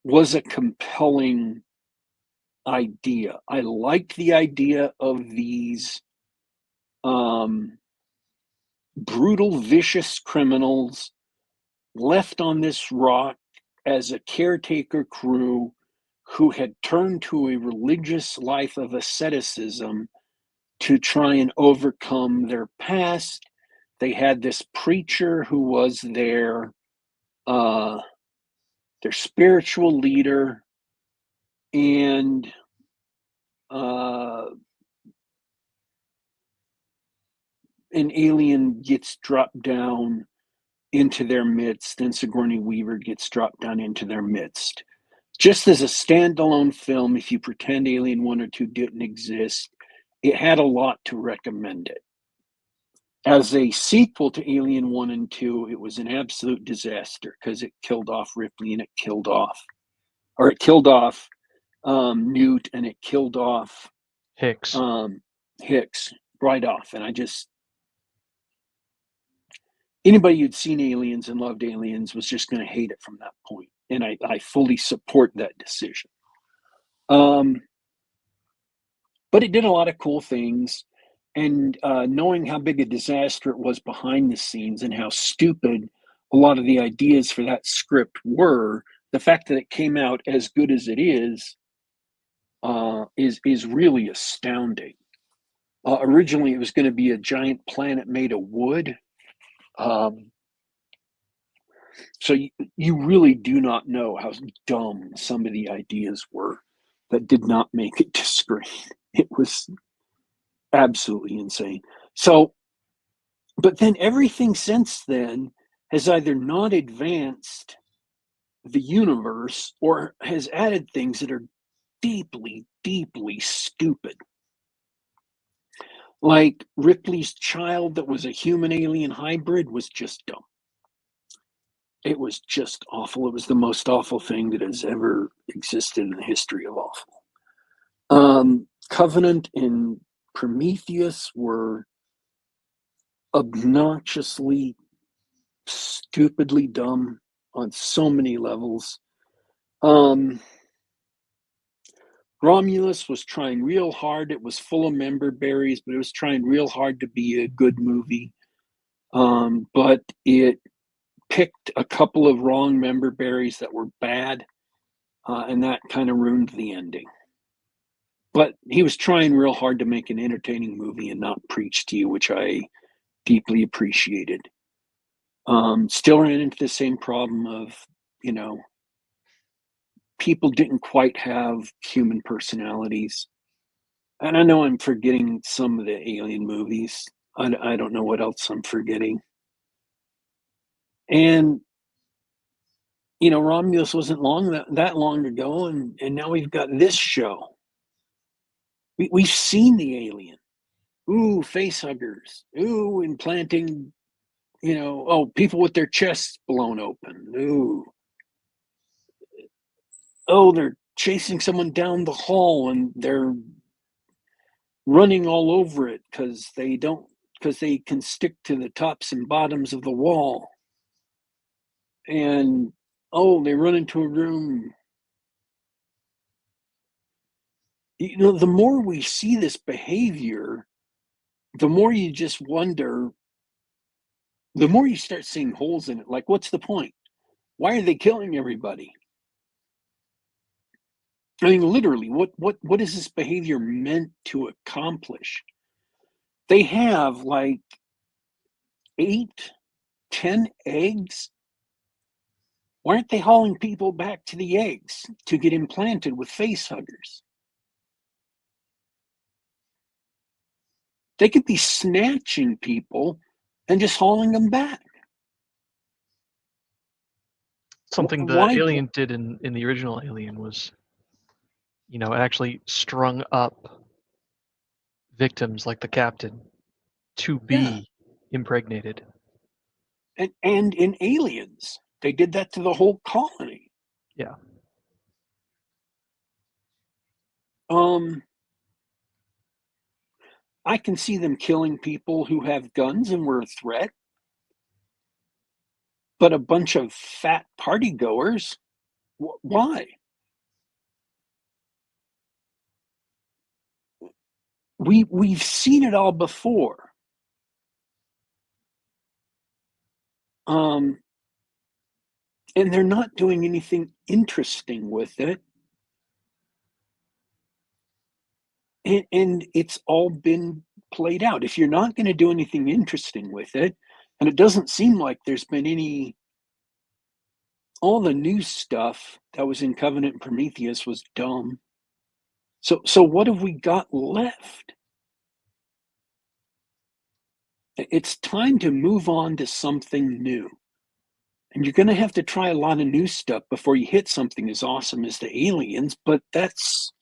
was a compelling idea. I liked the idea of these brutal, vicious criminals left on this rock as a caretaker crew who had turned to a religious life of asceticism to try and overcome their past. They had this preacher who was their spiritual leader, and an alien gets dropped down into their midst, and Sigourney Weaver gets dropped down into their midst. Just as a standalone film, if you pretend Alien 1 or 2 didn't exist, it had a lot to recommend it. As a sequel to Alien 1 and 2, it was an absolute disaster because it killed off Ripley, and it killed off Newt, and it killed off Hicks. Hicks right off. And anybody who'd seen Aliens and loved Aliens was just going to hate it from that point. And I fully support that decision. But it did a lot of cool things. And knowing how big a disaster it was behind the scenes and how stupid a lot of the ideas for that script were, the fact that it came out as good as it is really astounding. Originally, it was going to be a giant planet made of wood. So you really do not know how dumb some of the ideas were that did not make it to screen. It was absolutely insane. So, but then everything since then has either not advanced the universe or has added things that are deeply, deeply stupid. Like Ripley's child that was a human alien hybrid was just dumb. It was just awful. It was the most awful thing that has ever existed in the history of awful. Covenant and Prometheus were obnoxiously stupidly dumb on so many levels. Um, Romulus was trying real hard. It was full of member berries, but it was trying real hard to be a good movie. But it picked a couple of wrong member berries that were bad, and that kind of ruined the ending. But he was trying real hard to make an entertaining movie and not preach to you, which I deeply appreciated. Still ran into the same problem of, you know, people didn't quite have human personalities. And I know I'm forgetting some of the alien movies. I don't know what else I'm forgetting. And, Romulus wasn't that long ago, and now we've got this show. We've seen the alien. Ooh, face huggers. Ooh, implanting, people with their chests blown open. Ooh. Oh, they're chasing someone down the hall and they're running all over it because they can stick to the tops and bottoms of the wall. And oh, they run into a room. The more we see this behavior, the more you just wonder, the more you start seeing holes in it. Like, what's the point? Why are they killing everybody? I mean, literally, what is this behavior meant to accomplish? They have like 8, 10 eggs. Why aren't they hauling people back to the eggs to get implanted with face huggers? They could be snatching people and just hauling them back. Something the Why? alien did in the original Alien was, it actually strung up victims like the captain to Yeah. be impregnated. And in Aliens, they did that to the whole colony. Yeah. I can see them killing people who have guns and were a threat, but a bunch of fat party goers, why? We've seen it all before. Um, and they're not doing anything interesting with it. And it's all been played out. If you're not going to do anything interesting with it, and it doesn't seem like there's been all the new stuff that was in Covenant and Prometheus was dumb. So what have we got left? It's time to move on to something new. And you're going to have to try a lot of new stuff before you hit something as awesome as the aliens, but that's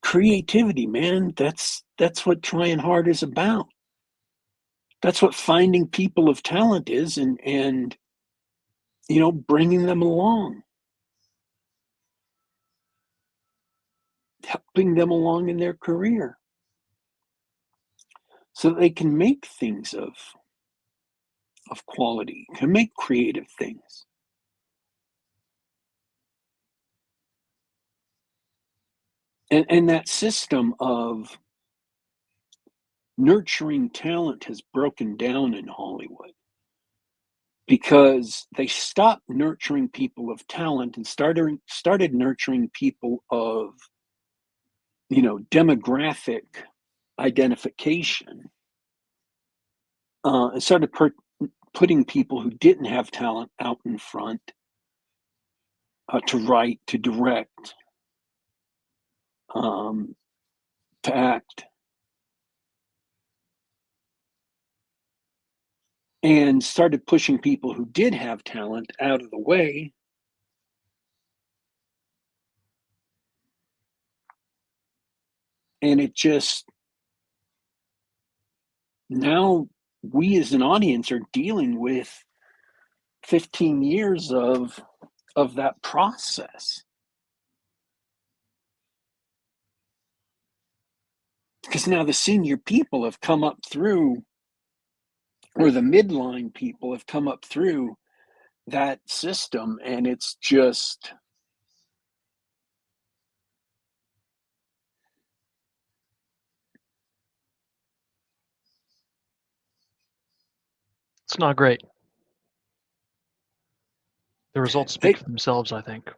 creativity, man. That's what trying hard is about. That's what finding people of talent is, and bringing them along, helping them along in their career so that they can make things of quality, can make creative things. And that system of nurturing talent has broken down in Hollywood because they stopped nurturing people of talent and started nurturing people of demographic identification, and started putting people who didn't have talent out in front, to write, to direct, um, to act, and started pushing people who did have talent out of the way. And it just, now we as an audience are dealing with 15 years of that process. because now the senior people have come up through, or the midline people have come up through that system, and it's just, It's not great. The results speak for themselves, I think.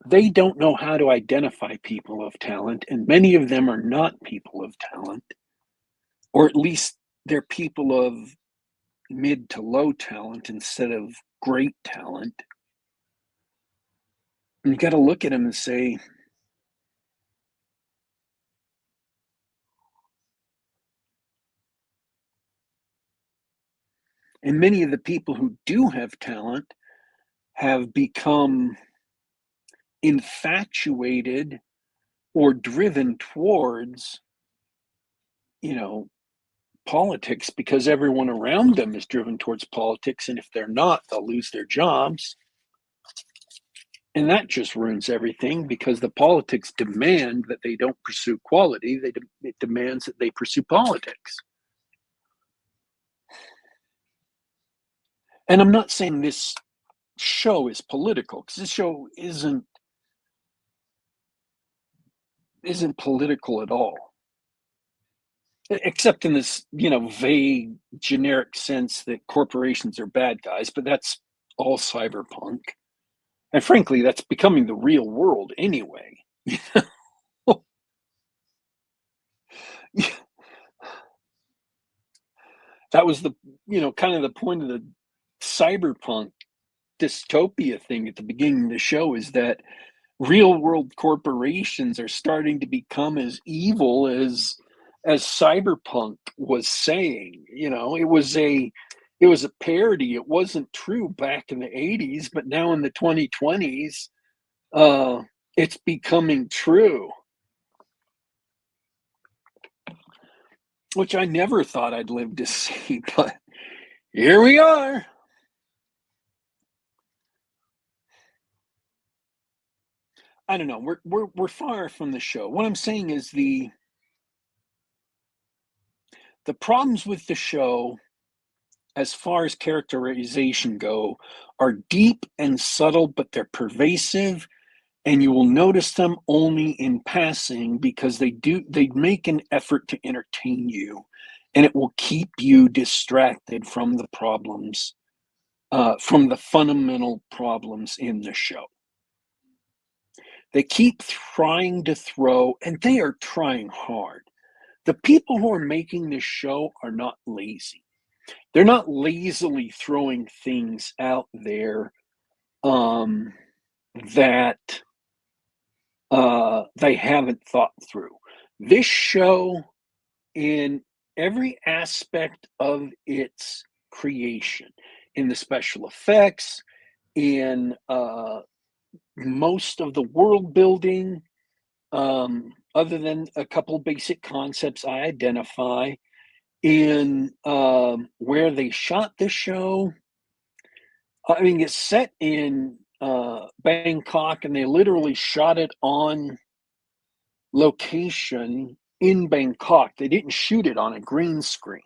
they don't know how to identify people of talent, and many of them are not people of talent, or at least they're people of mid to low talent instead of great talent. And you got to look at them and say, and many of the people who do have talent have become infatuated or driven towards, politics because everyone around them is driven towards politics. And if they're not, they'll lose their jobs. And that just ruins everything because the politics demand that they don't pursue quality. It demands that they pursue politics. And I'm not saying this show is political, because this show isn't political at all, except in this vague generic sense that corporations are bad guys. But that's all cyberpunk, and frankly that's becoming the real world anyway. That was the kind of the point of the cyberpunk dystopia thing at the beginning of the show, is that real world corporations are starting to become as evil as cyberpunk was saying. It was a parody. It wasn't true back in the 80s, but now in the 2020s, it's becoming true, which I never thought I'd live to see, but here we are. I don't know. We're far from the show. What I'm saying is the problems with the show, as far as characterization go, are deep and subtle, but they're pervasive, and you will notice them only in passing because they make an effort to entertain you, and it will keep you distracted from the problems, from the fundamental problems in the show. They keep trying to throw, and they are trying hard. The people who are making this show are not lazy. They're not lazily throwing things out there that they haven't thought through. This show, in every aspect of its creation, in the special effects, in most of the world building, other than a couple basic concepts I identify, in where they shot the show. I mean, it's set in Bangkok, and they literally shot it on location in Bangkok. They didn't shoot it on a green screen.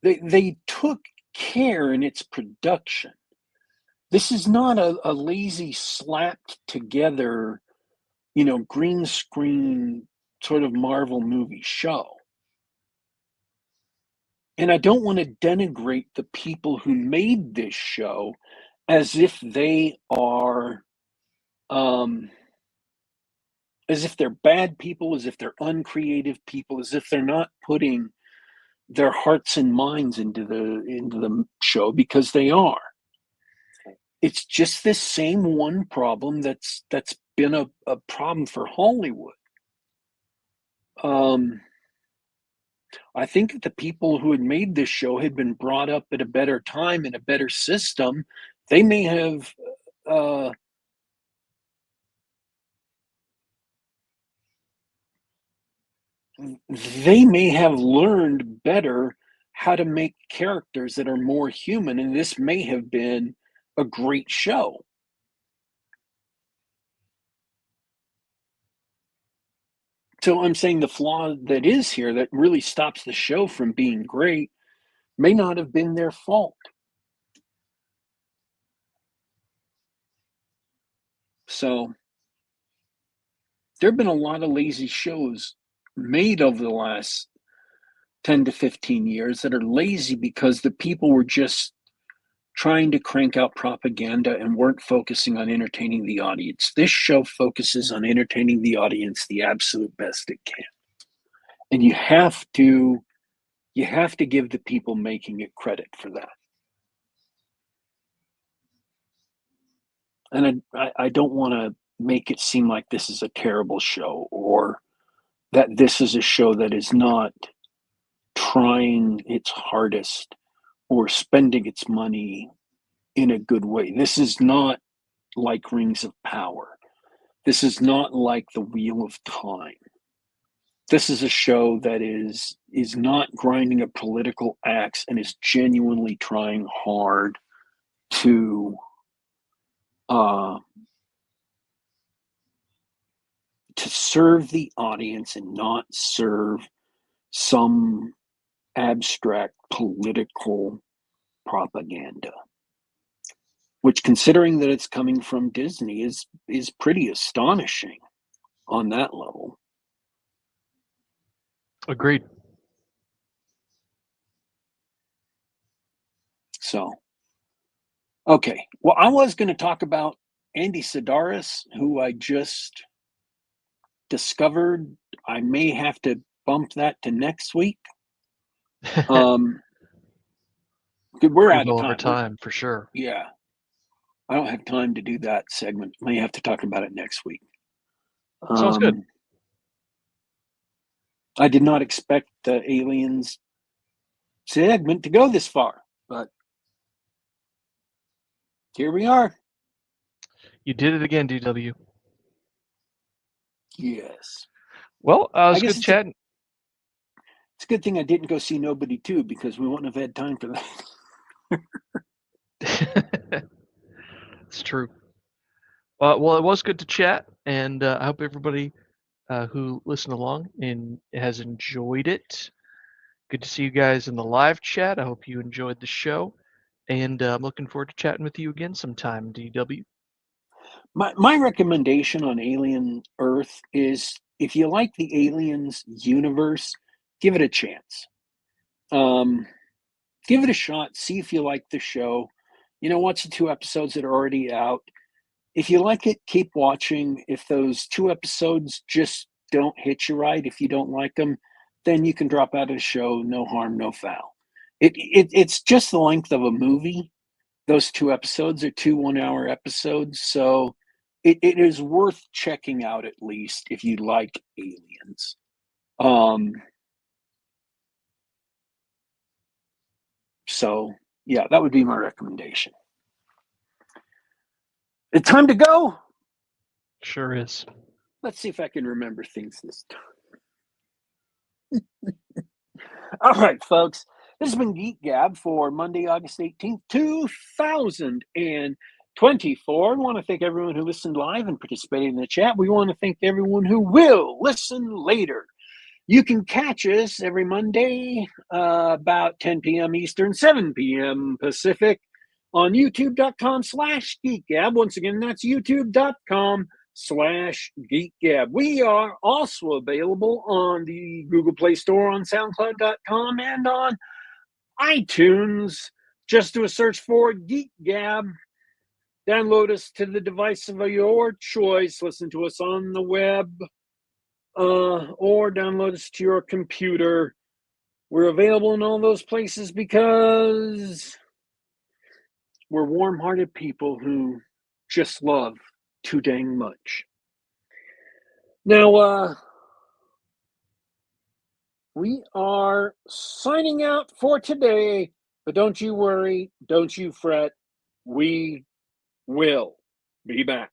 They took care in its production. This is not a lazy slapped together, green screen sort of Marvel movie show. And I don't want to denigrate the people who made this show as if they are, as if they're bad people, as if they're uncreative people, as if they're not putting their hearts and minds into the show, because they are. It's just this same one problem that's been a problem for Hollywood. I think if the people who had made this show had been brought up at a better time in a better system, they may have learned better how to make characters that are more human, and this may have been a great show. So I'm saying the flaw that is here that really stops the show from being great may not have been their fault. So there have been a lot of lazy shows made over the last 10 to 15 years that are lazy because the people were just trying to crank out propaganda and weren't focusing on entertaining the audience. This show focuses on entertaining the audience the absolute best it can. And you have to give the people making it credit for that. And I don't want to make it seem like this is a terrible show or that this is a show that is not trying its hardest or spending its money in a good way. This is not like Rings of Power. This is not like The Wheel of Time. This is a show that is not grinding a political axe and is genuinely trying hard to serve the audience and not serve some abstract political propaganda, which, considering that it's coming from Disney, is pretty astonishing on that level. Agreed. So, okay. Well, I was going to talk about Andy Sidaris, who I just discovered. I may have to bump that to next week. We're out of over time. time for sure. Yeah. I don't have time to do that segment. May have to talk about it next week. Sounds good. I did not expect the aliens segment to go this far, but here we are. You did it again, DW. Yes. Well, it's good chatting. It's a good thing I didn't go see Nobody 2 because we wouldn't have had time for that. It's true. Well, it was good to chat, and I hope everybody who listened along and has enjoyed it. Good to see you guys in the live chat. I hope you enjoyed the show, and I'm looking forward to chatting with you again sometime, DW. My recommendation on Alien Earth is, if you like the Aliens universe, give it a chance. Give it a shot. See if you like the show. Watch the 2 episodes that are already out. If you like it, keep watching. If those 2 episodes just don't hit you right, if you don't like them, then you can drop out of the show. No harm, no foul. It's just the length of a movie. Those 2 episodes are 2 1-hour episodes, so it is worth checking out, at least if you like aliens. So yeah, that would be my recommendation. It's time to go. Sure is. Let's see if I can remember things this time. All right, folks. This has been Geek Gab for Monday, August 18th, 2024. I want to thank everyone who listened live and participated in the chat. We want to thank everyone who will listen later. You can catch us every Monday about 10 p.m. Eastern, 7 p.m. Pacific on youtube.com/geekgab. Once again, that's youtube.com/geekgab. We are also available on the Google Play Store, on soundcloud.com, and on iTunes. Just do a search for Geek Gab. Download us to the device of your choice. Listen to us on the web. Or download us to your computer. We're available in all those places because we're warm-hearted people who just love too dang much. Now, we are signing out for today, but don't you worry, don't you fret. We will be back.